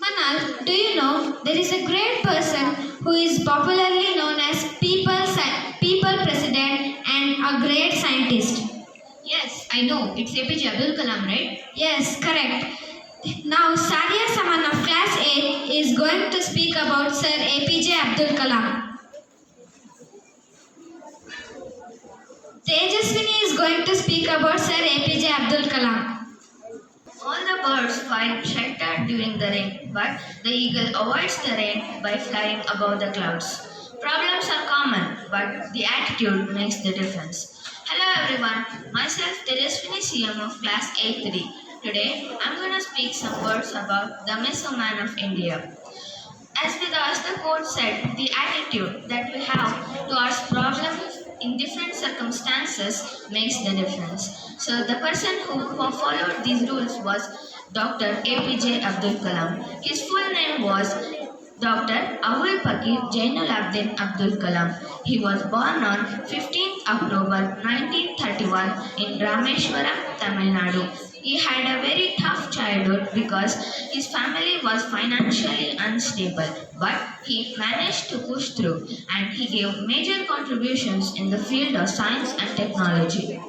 Manal, do you know there is a great person who is popularly known as people president and a great scientist? Yes, I know. It's APJ Abdul Kalam, right? Yes, correct. Now, Sadia Saman of class 8 is going to speak about Sir APJ Abdul Kalam. Tejaswini is going to speak about Sir APJ Abdul Kalam. All the birds find shelter during the rain, but the eagle avoids the rain by flying above the clouds. Problems are common, but the attitude makes the difference. Hello everyone, myself Tejaswini CM of class A3. Today, I'm going to speak some words about the Mesoman of India. As the quote said, the attitude that we have towards problems in different circumstances makes the difference. So the person who followed these rules was Dr. APJ Abdul Kalam. His full name was Dr. Abul Pakir Jainul Abdin Abdul Kalam. He was born on 15th October 1931 in Rameshwaram, Tamil Nadu. He had a very tough childhood because his family was financially unstable, but he managed to push through and he gave major contributions in the field of science and technology.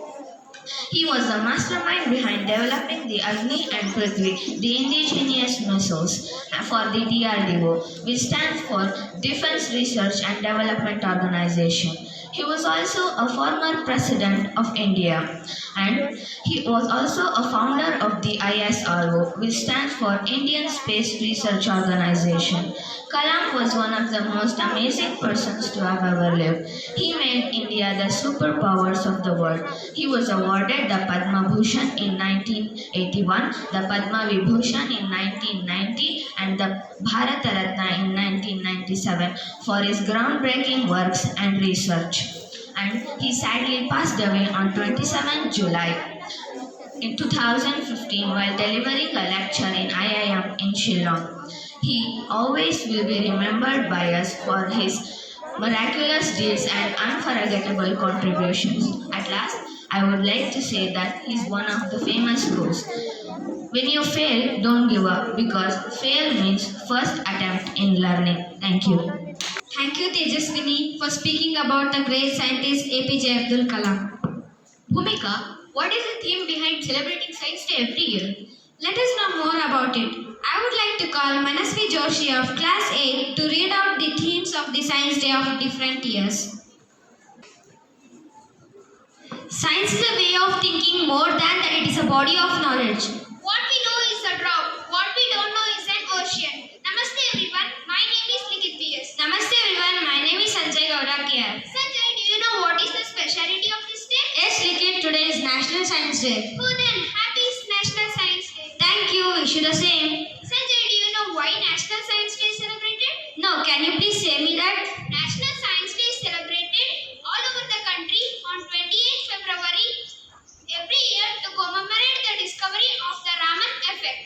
He was the mastermind behind developing the Agni and Prithvi, the indigenous missiles, for the DRDO, which stands for Defense Research and Development Organization. He was also a former president of India, and he was also a founder of the ISRO, which stands for Indian Space Research Organization. Kalam was one of the most amazing persons to have ever lived. He made India the superpowers of the world. He was awarded the Padma Bhushan in 1981, the Padma Vibhushan in 1990, and the Bharat Ratna in 1997 for his groundbreaking works and research. And he sadly passed away on 27 July in 2015 while delivering a lecture in IIM in Shillong. He always will be remembered by us for his miraculous deeds and unforgettable contributions. At last, I would like to say that he's one of the famous quotes. When you fail, don't give up because fail means first attempt in learning. Thank you. Thank you, Tejaswini, for speaking about the great scientist APJ Abdul Kalam. Bhumika, what is the theme behind celebrating Science Day every year? Let us know more about it. I would like to call Manasvi Joshi of Class 8 to read out the themes of the Science Day of different years. Science is a way of thinking more than that it is a body of knowledge. What we know is a drop. What we don't know is an ocean. Namaste everyone. My name is TPPS. Namaste everyone, my name is Sanjay Gowda Kiar. Sanjay, do you know what is the speciality of this day? Yes, Likit, today is National Science Day. Who then? Happy National Science Day. Thank you, wish you the same. Sanjay, do you know why National Science Day is celebrated? No, can you please say me that? National Science Day is celebrated all over the country on 28th February every year to commemorate the discovery of the Raman effect.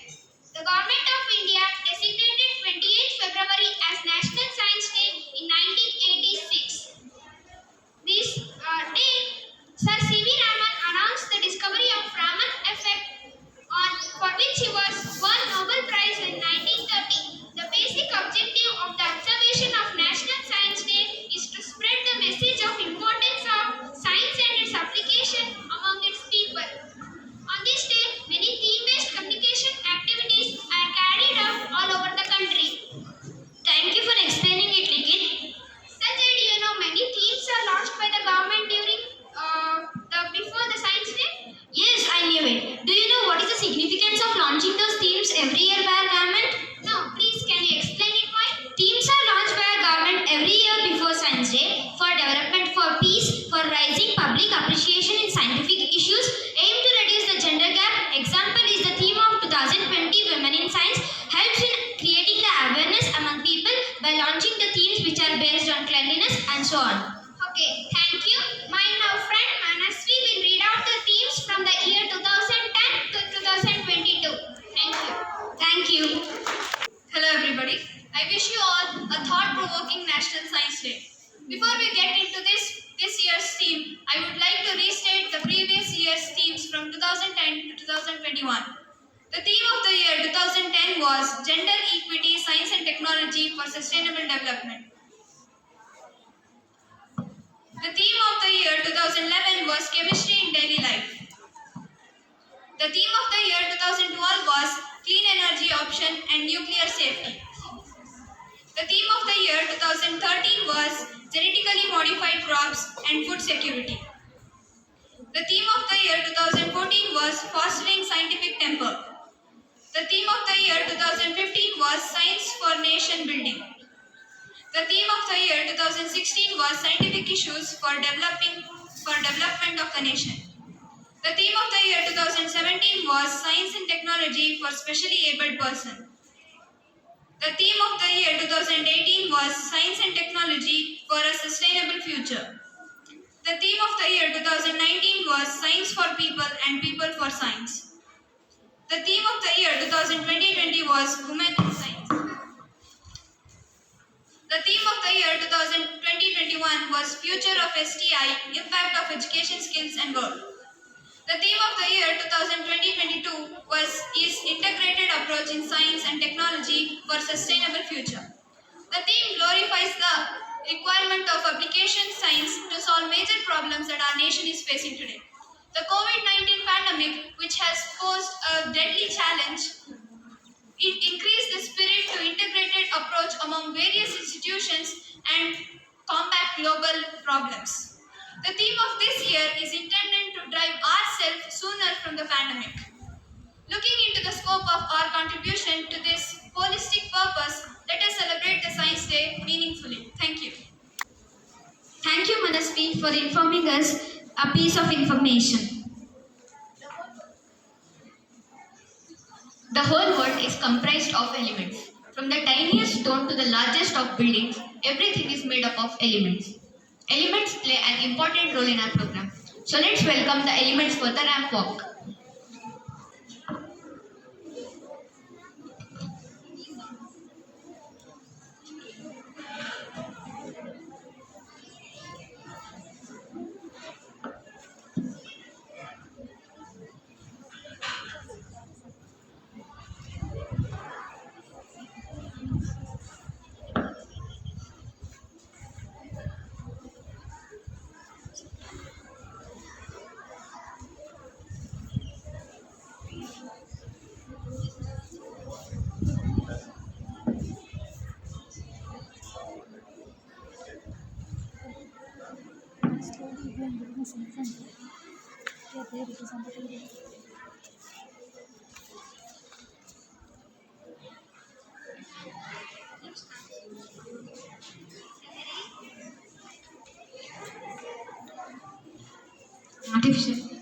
The Government of India designated 28th February as National Science Day in 1986. This day, Sir C.V. Raman announced the discovery of Raman effect for which he was won Nobel Prize in 1930. The basic objective of the observation of National Science Day is to spread the message of importance of science and its application among its people. On this day, many theme-based communication activities are carried out all over the country. Thank you for explaining it, Likit. Sanjay, do you know many themes are launched by the government during before the Science Day? Yes, I knew it. Do you know what is the significance of launching those themes every year by our government? No, please can you explain it why? Themes are launched by our government every year before Science Day for development, for peace, for rising public appreciation in scientific issues, aim to reduce the gender gap. Example is the theme of 2020 Women in Science, helps in creating the awareness among people by launching the themes which are based on cleanliness and so on. Okay, thank you. My now friend Manasvi will read out the themes from the year 2010 to 2022. Thank you. Thank you. Hello everybody. I wish you all a thought-provoking National Science Day. Before we get into this year's theme, I would like to restate the previous year's themes from 2010 to 2021. The theme of the year 2010 was Gender Equity, Science and Technology for Sustainable Development. The theme of the year 2011 was Chemistry in Daily Life. The theme of the year 2012 was Clean Energy Option and Nuclear Safety. The theme of the year 2013 was Genetically Modified Crops and Food Security. The theme of the year 2014 was Fostering Scientific Temper. The theme of the year 2015 was Science for Nation Building. The theme of the year 2016 was Scientific Issues for Development of the Nation. The theme of the year 2017 was Science and Technology for Specially Abled Person. The theme of the year 2018 was Science and Technology for a Sustainable Future. The theme of the year 2019 was Science for People and People for Science. The theme of the year 2020 was Women in Science. The theme of the year 2021 was Future of STI, Impact of Education Skills and Work. The theme of the year 2022 is Integrated Approach in Science and Technology for Sustainable Future. The theme glorifies the requirement of application science to solve major problems that our nation is facing today. The COVID-19 pandemic, which has posed a deadly challenge, it increased the spirit to integrated approach among various institutions and combat global problems. The theme of this year is intended to drive ourselves sooner from the pandemic. Looking into the scope of our contribution to this holistic purpose, let us celebrate the Science Day meaningfully. Thank you. Thank you, Manasvi, for informing us a piece of information. The whole world is comprised of elements. From the tiniest stone to the largest of buildings, everything is made up of elements. Elements play an important role in our program. So let's welcome the elements for the ramp walk. Artificial.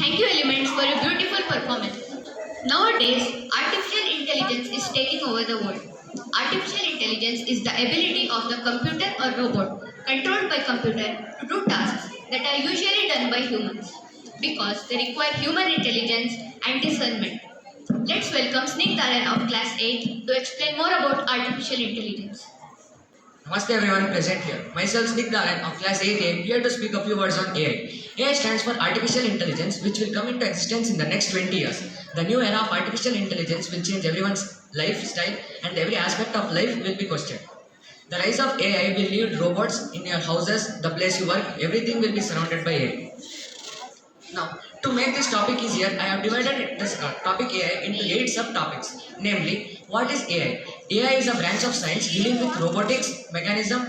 Thank you, Elements, for your beautiful performance. Nowadays, artificial intelligence is taking over the world. Artificial intelligence is the ability of the computer or robot controlled by computer to do tasks that are usually done by humans because they require human intelligence and discernment. Let's welcome Snigdharan of Class 8 to explain more about artificial intelligence. Namaste everyone present here. Myself Snigdharan of class 8A here to speak a few words on AI. AI stands for Artificial Intelligence which will come into existence in the next 20 years. The new era of artificial intelligence will change everyone's lifestyle and every aspect of life will be questioned. The rise of AI will lead robots in your houses, the place you work, everything will be surrounded by AI. Now, to make this topic easier, I have divided this topic AI into 8 subtopics. Namely, what is AI? AI is a branch of science dealing with robotics, mechanism,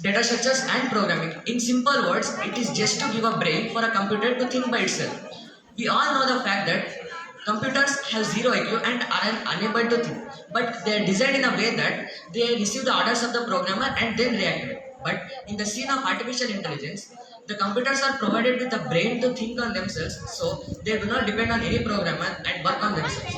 data structures and programming. In simple words, it is just to give a brain for a computer to think by itself. We all know the fact that computers have zero IQ and are unable to think. But they are designed in a way that they receive the orders of the programmer and then react to it. But in the scene of artificial intelligence, the computers are provided with a brain to think on themselves, so they do not depend on any programmer and work on themselves.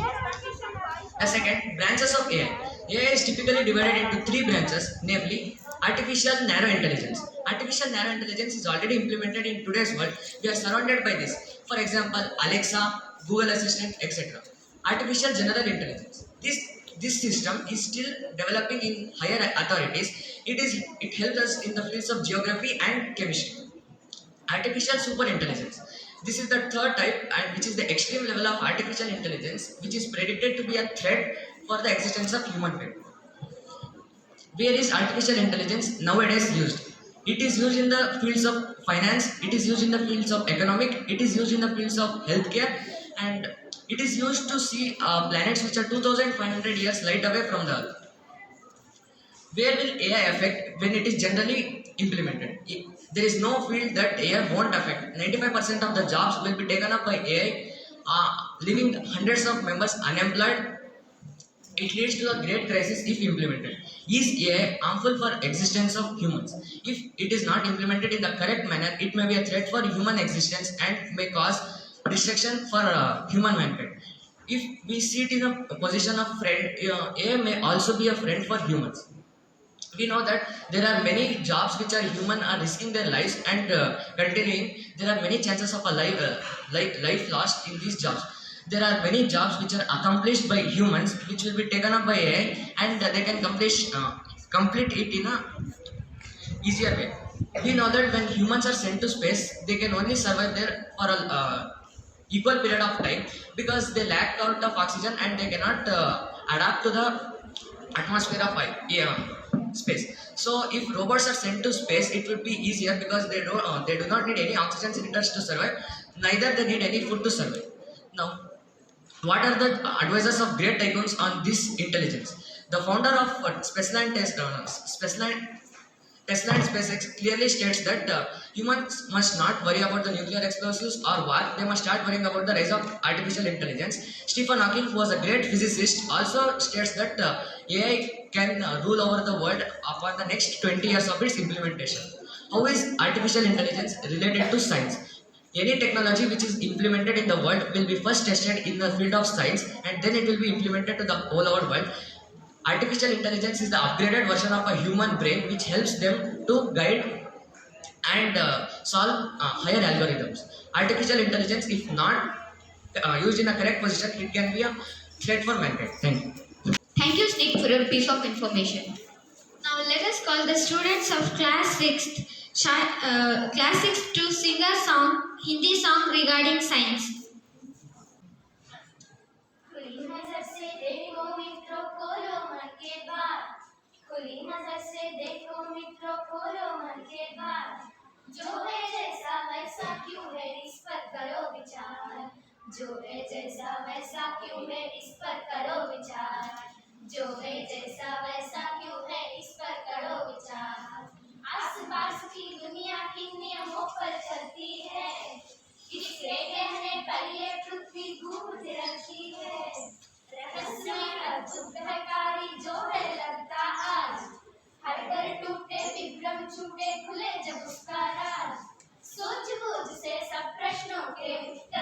The second, branches of AI. AI is typically divided into 3 branches, namely artificial narrow intelligence. Artificial narrow intelligence is already implemented in today's world. We are surrounded by this. For example, Alexa, Google Assistant, etc. Artificial general intelligence. This system is still developing in higher authorities. It helps us in the fields of geography and chemistry. Artificial super intelligence. This is the third type and which is the extreme level of artificial intelligence which is predicted to be a threat for the existence of humankind. Where is artificial intelligence nowadays used? It is used in the fields of finance, it is used in the fields of economic, it is used in the fields of healthcare, and it is used to see planets which are 2500 years light away from the Earth. Where will AI affect when it is generally implemented? There is no field that AI won't affect. 95% of the jobs will be taken up by AI, leaving hundreds of members unemployed. It leads to a great crisis if implemented. Is AI harmful for existence of humans? If it is not implemented in the correct manner, it may be a threat for human existence and may cause destruction for human mankind. If we see it in a position of friend, AI may also be a friend for humans. We know that there are many jobs which are human are risking their lives and continuing. There are many chances of a life lost in these jobs. There are many jobs which are accomplished by humans which will be taken up by AI and they can complete it in a easier way. We know that when humans are sent to space, they can only survive there for a equal period of time because they lack out of oxygen and they cannot adapt to the atmosphere of space. So if robots are sent to space, it would be easier because they do not need any oxygen cylinders to survive. Neither they need any food to survive. Now, what are the advisors of great tycoons on this intelligence? The founder of Tesla and SpaceX clearly states that humans must not worry about the nuclear explosives or war. They must start worrying about the rise of artificial intelligence. Stephen Hawking, who was a great physicist, also states that AI can rule over the world upon the next 20 years of its implementation. How is artificial intelligence related to science? Any technology which is implemented in the world will be first tested in the field of science and then it will be implemented to the whole our world. Artificial intelligence is the upgraded version of a human brain which helps them to guide and solve higher algorithms. Artificial intelligence, if not used in a correct position, it can be a threat for mankind. Thank you. Thank you, Sneak, for your piece of information. Now let us call the students of class 6th, class 6 to sing a song, Hindi song regarding science. खुली नजर से देखो मित्रों खोलो मन के बात खुली नजर से देखो मित्रों खोलो मन के बात जो है जैसा वैसा क्यों है इस पर करो विचार जो है जैसा वैसा क्यों है इस पर करो विचार जो है जैसा वैसा क्यों है इस पर करो विचार आसपास की दुनिया किन नियमों पर चलती है किसके कहने पर ये पृथ्वी घूमती रहती है रहस्यमय अद्भुतकारी जो है लगता आज हर घर टूटे विभ्रम छूटे खुले जब उसका राज सोच बूझ से सब प्रश्नों के उत्तर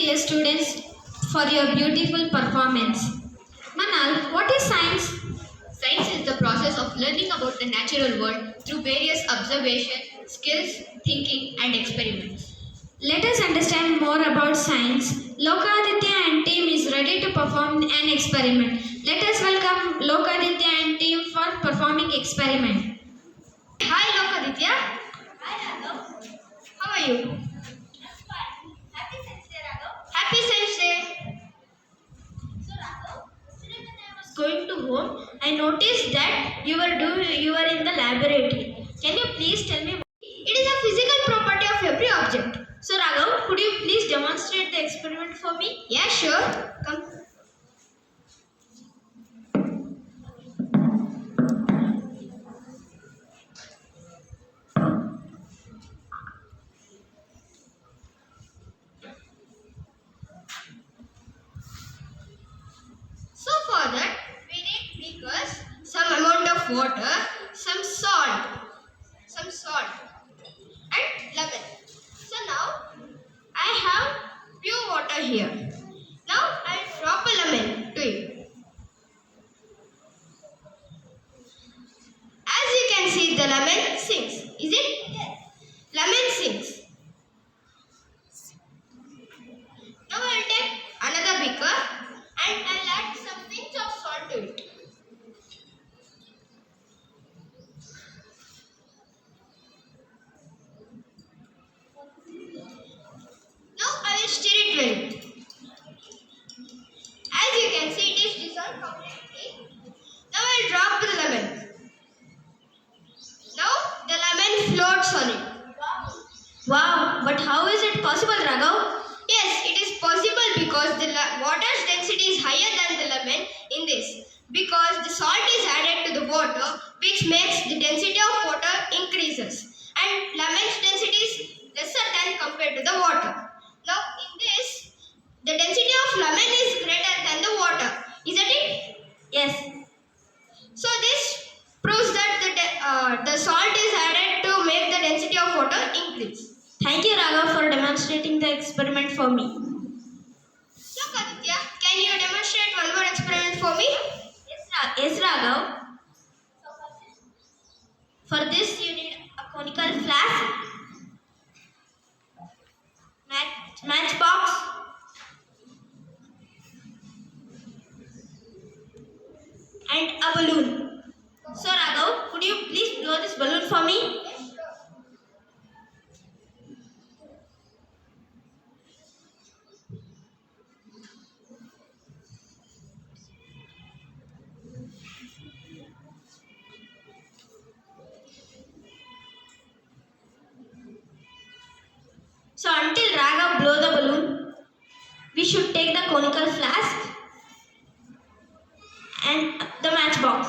dear students, for your beautiful performance. Manal, what is science? Science is the process of learning about the natural world through various observation, skills, thinking, and experiments. Let us understand more about science. Lokaditya and team is ready to perform an experiment. Let us welcome Lokaditya and team for performing experiment. Hi Lokaditya. Hi, Raghav. How are you? I'm fine. Happy Science Day, Raghav. Happy Science Day. So, Raghav, yesterday when I was Going to home, I noticed that you were in the laboratory. Can you please tell me? It is a physical property of every object. So Raghav, could you please demonstrate the experiment for me? Yeah, sure. Come. So for that, we need beakers, some amount of water, some salt, and lemon. So now I have pure water here. Now I'll drop a lemon to it. As you can see, the lemon sinks. Is it? Yes. Lemon sinks. Now I'll take another beaker and I'll add some pinch of salt to it. Now I will stir it well. As you can see, it is dissolved completely. Now I will drop the lemon. Now the lemon floats on it. Wow, but how is it possible, Raghav? Yes, it is possible because the water's density is higher than the lemon in this. Because the salt is added to the water, which makes the density of water increases. And lemon's density is lesser than compared to the water. Now in this, the density of lemon is greater than the water. Isn't it? Yes. So this proves that the salt is added to make the density of water increase. Thank you, Raghav, for demonstrating the experiment for me. Look, Aditya, can you demonstrate one more experiment for me? Yes, Raghav. For this, you need a conical flask, matchbox, and a balloon. So, Raghav, could you please blow this balloon for me? So until Raghav blow the balloon, we should take the conical flask and the matchbox.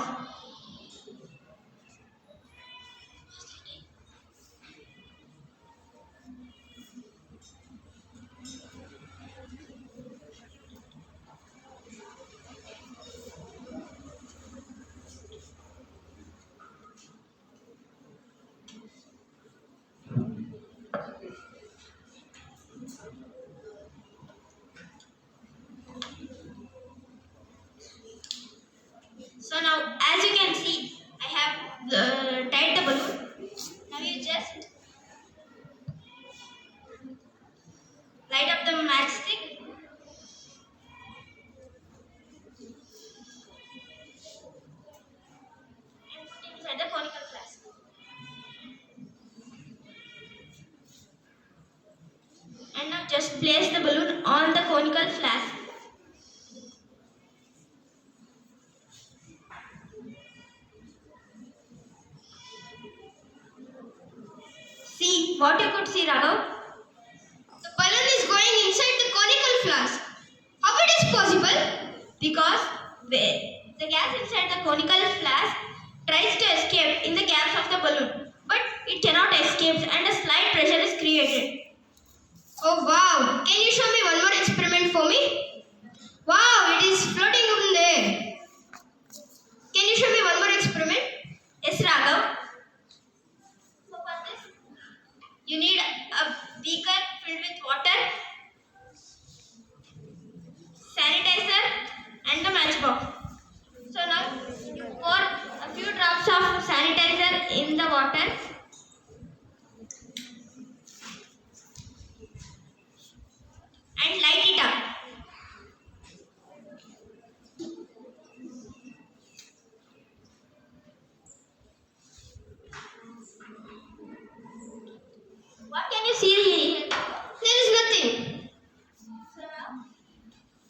So now, as you can see, I have tied the balloon. Now you just light up the matchstick. And put it inside the conical flask. And now just place the balloon on the conical flask. See what you could see, Raghav? The balloon is going inside the conical flask. How it is possible? Because the gas inside the conical flask tries to escape in the gaps of the balloon, but it cannot escape and a slight pressure is created. Oh wow! Can you show me one more experiment for me? Wow, it is floating in there. Can you show me one more experiment? Yes, Raghav. So for this, you need a beaker filled with water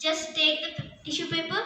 Just take the tissue paper.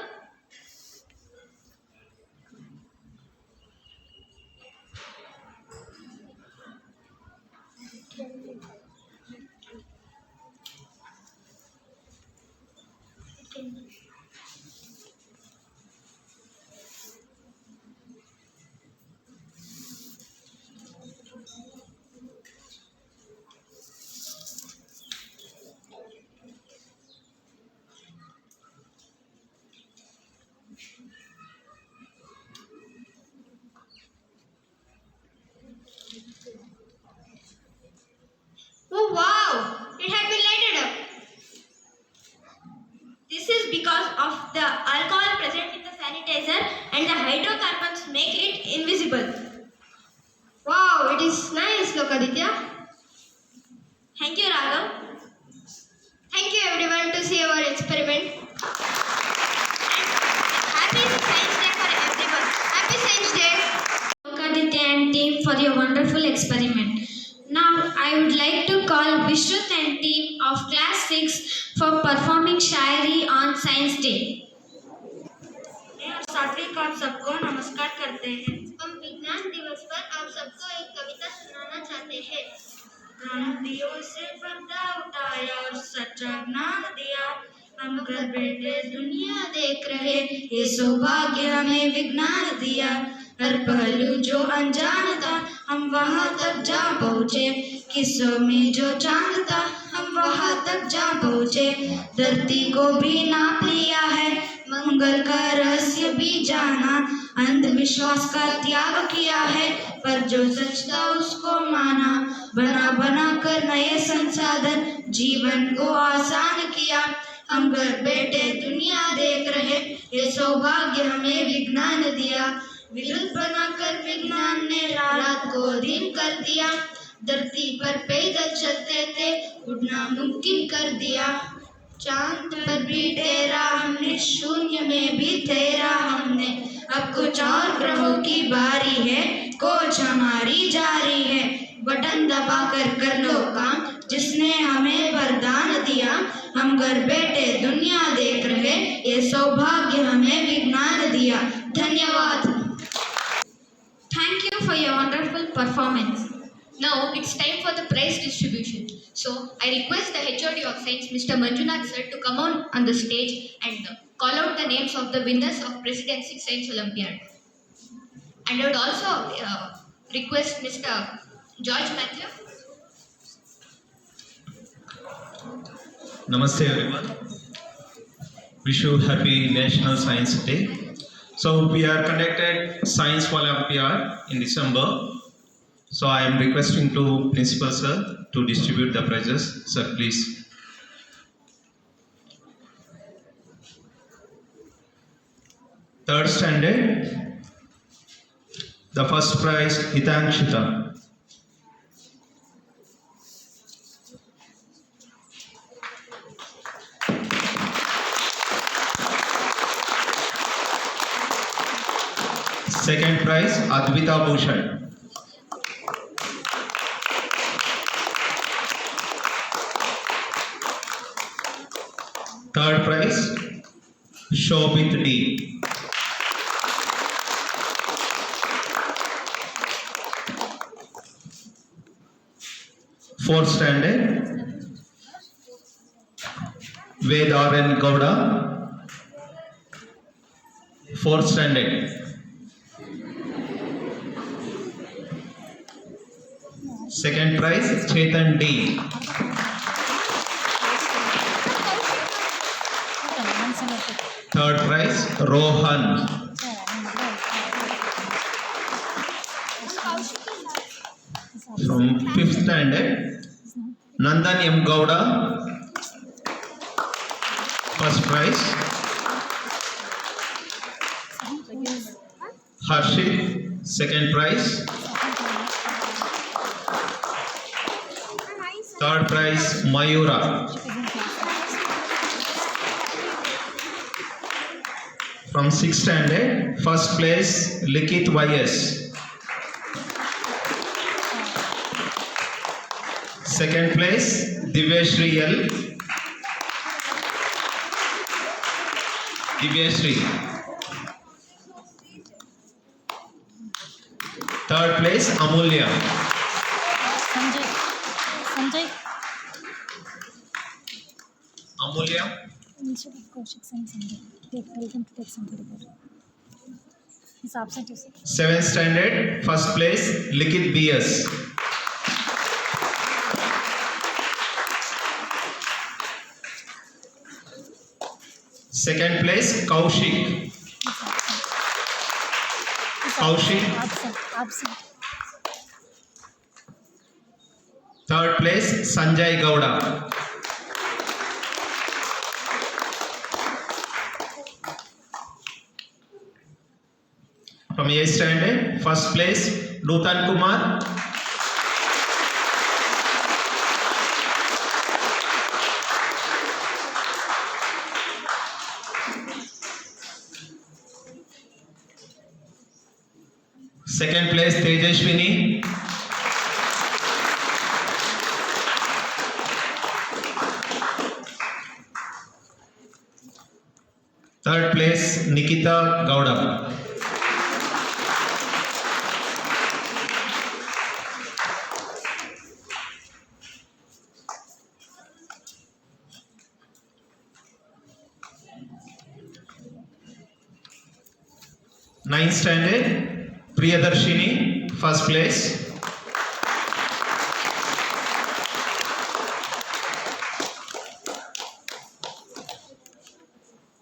Oh wow! It had been lighted up. This is because of the alcohol present in the sanitizer and the hydrocarbons make it invisible. Wow, it is nice, Lokaditya. Thank you, Raghav. Thank you everyone to see our experiment. And happy Science Day for everyone. Happy Science Day. Lokaditya and team for your wonderful experiment. Now I would like to call Vishrut and team of class 6 for performing Shayari on Science Day. सात्विक आप सबको नमस्कार करते हैं। हम विज्ञान दिवस पर आप सबको एक कविता सुनाना चाहते हैं। नदियों से पर्दा उठाया और सच्चा ज्ञान दिया, हम घर बैठे दुनिया देख रहे, ये सौभाग्य हमें विज्ञान दिया। हर पहलू जो अनजान था हम वहाँ तक जा पहुँचे, किस्सों में जो चांद था हम वहाँ तक जा पहुँचे। धरती को भी नाप लिया है, मंगल का रहस्य भी जाना, अंधविश्वास का त्याग किया है, पर जो सच था उसको माना। बना बना कर नए संसाधन जीवन को आसान किया, हम घर बैठे दुनिया देख रहे, ये सौभाग्य हमें विज्ञान दिया। विद्युत बनाकर विज्ञान ने रात को दिन कर दिया, धरती पर पैदल चलते थे उड़ना मुमकिन कर दिया। चांद पर भी ठहरा हमने, शून्य में भी ठहरा हमने, अब कुछ और ग्रहों की बारी है, खोज हमारी जारी है। बटन दबाकर कर लो काम जिसने हमें वरदान दिया, हम घर बैठे दुनिया देख रहे, ये सौभाग्य हमें विज्ञान दिया। धन्यवाद। Thank you for your wonderful performance. Now it's time for the prize distribution. So I request the HOD of Science, Mr. Manjunath sir, to come on the stage and call out the names of the winners of Presidency Science Olympiad. And I would also request Mr. George Matthew. Namaste everyone. Wish you happy National Science Day. So we are conducted Science Olympiad in December. So I am requesting to Principal Sir to distribute the prizes. Sir, please. Third standard. The first prize, Hitangshita. Second prize, Advita Bhushan. Third prize, Shobit D. Fourth standard, Vedaran Gowda. Fourth standard. Second prize, Chetan D. Third prize, Rohan. From fifth standard, Nandan M. Gowda. First prize. Harshit, second prize. Third prize, Mayura. From sixth standard, first place, Likit YS. Second place, Diveshri L. Divyashree. Third place, Amulya. Sanjay. Amulya. Instead of Kaushik, send Sanjay. Tell them to take Sanjay report. He's absent, you see. 7th standard, first place, Likit BS. Second place, Kaushik. Kaushik. Absent. Third place, Sanjay Gowda. From 8th standard, first place, Nutan Kumar. Second place, Tejashwini. Third place, Nikita Gowda. Ninth standard, Priyadarshini, first place.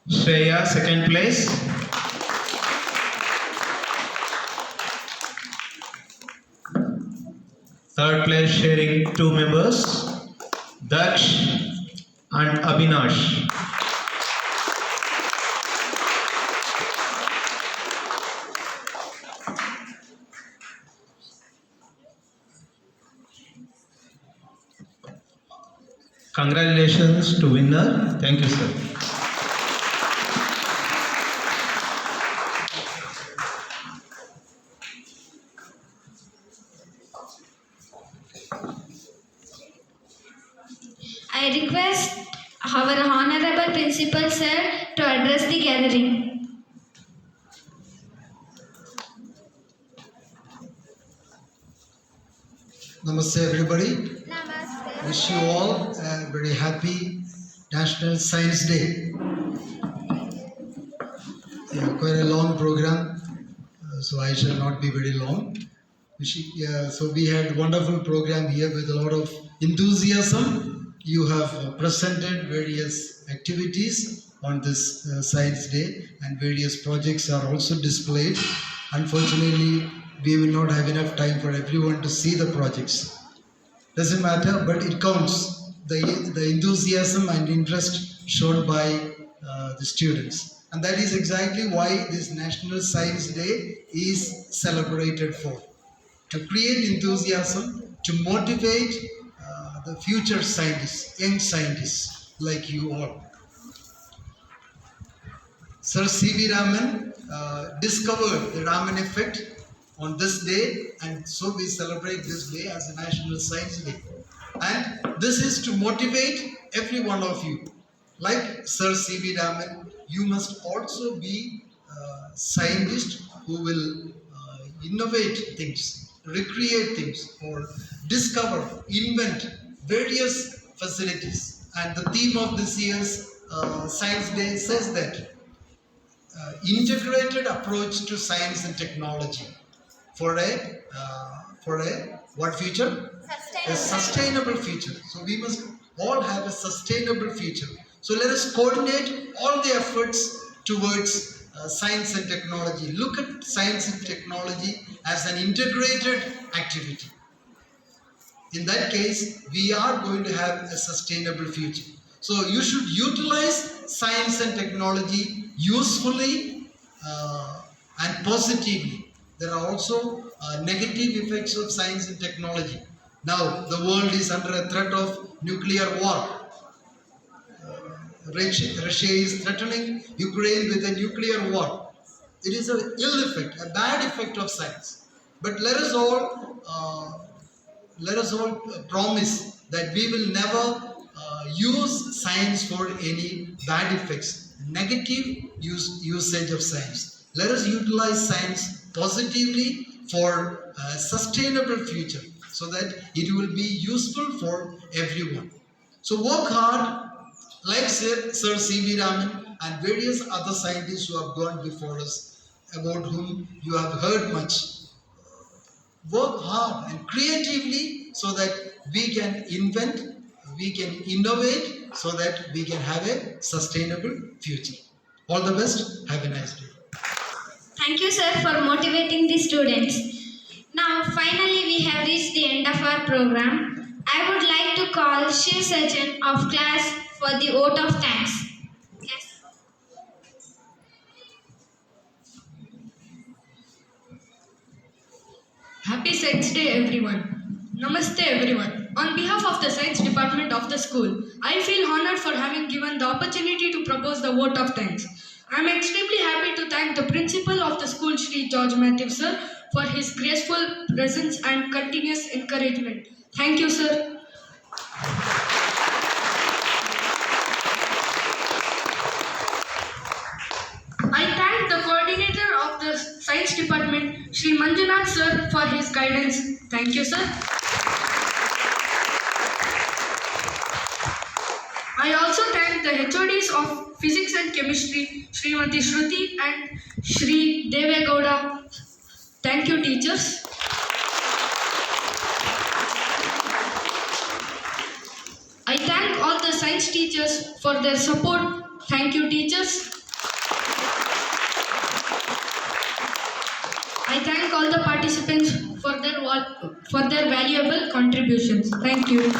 Shreya, second place. Third place sharing 2 members, Daksh and Abhinash. Congratulations to winner. Thank you, sir. I request our Honorable Principal Sir to address the gathering. Namaste everybody. Wish you all a very happy National Science Day. Yeah, quite a long program, so I shall not be very long. So we had wonderful program here with a lot of enthusiasm. You have presented various activities on this Science Day, and various projects are also displayed. Unfortunately, we will not have enough time for everyone to see the projects. Doesn't matter, but it counts. The enthusiasm and interest shown by the students. And that is exactly why this National Science Day is celebrated for. To create enthusiasm, to motivate the future scientists, young scientists like you all. Sir C.V. Raman discovered the Raman effect on this day, and so we celebrate this day as a National Science Day. And this is to motivate every one of you. Like Sir C.V. Raman, you must also be scientists who will innovate things, recreate things, or discover, invent various facilities. And the theme of this year's Science Day says that integrated approach to science and technology for a what future? A sustainable future. So we must all have a sustainable future. So let us coordinate all the efforts towards science and technology. Look at science and technology as an integrated activity. In that case, we are going to have a sustainable future. So you should utilize science and technology usefully and positively. There are also negative effects of science and technology. Now, the world is under a threat of nuclear war. Russia is threatening Ukraine with a nuclear war. It is an ill effect, a bad effect of science. But let us all promise that we will never use science for any bad effects. negative usage of science. Let us utilize science positively for a sustainable future so that it will be useful for everyone. So work hard, like Sir C.V. Raman and various other scientists who have gone before us, about whom you have heard much. Work hard and creatively so that we can invent, we can innovate, so that we can have a sustainable future. All the best. Have a nice day. Thank you, sir, for motivating the students. Now, finally, we have reached the end of our program. I would like to call Shiv Sajan of class for the vote of thanks. Yes. Happy Science Day, everyone. Namaste, everyone. On behalf of the Science Department of the school, I feel honored for having given the opportunity to propose the vote of thanks. I am extremely happy to thank the principal of the school, Shri George Matthew, sir, for his graceful presence and continuous encouragement. Thank you, sir. I thank the coordinator of the Science Department, Shri Manjunath, sir, for his guidance. Thank you, sir. I also thank the HODs of Physics and Chemistry, Srimati Shruti and Shri Devegowda. Thank you, teachers. I thank all the science teachers for their support. Thank you, teachers. I thank all the participants for their valuable contributions. Thank you.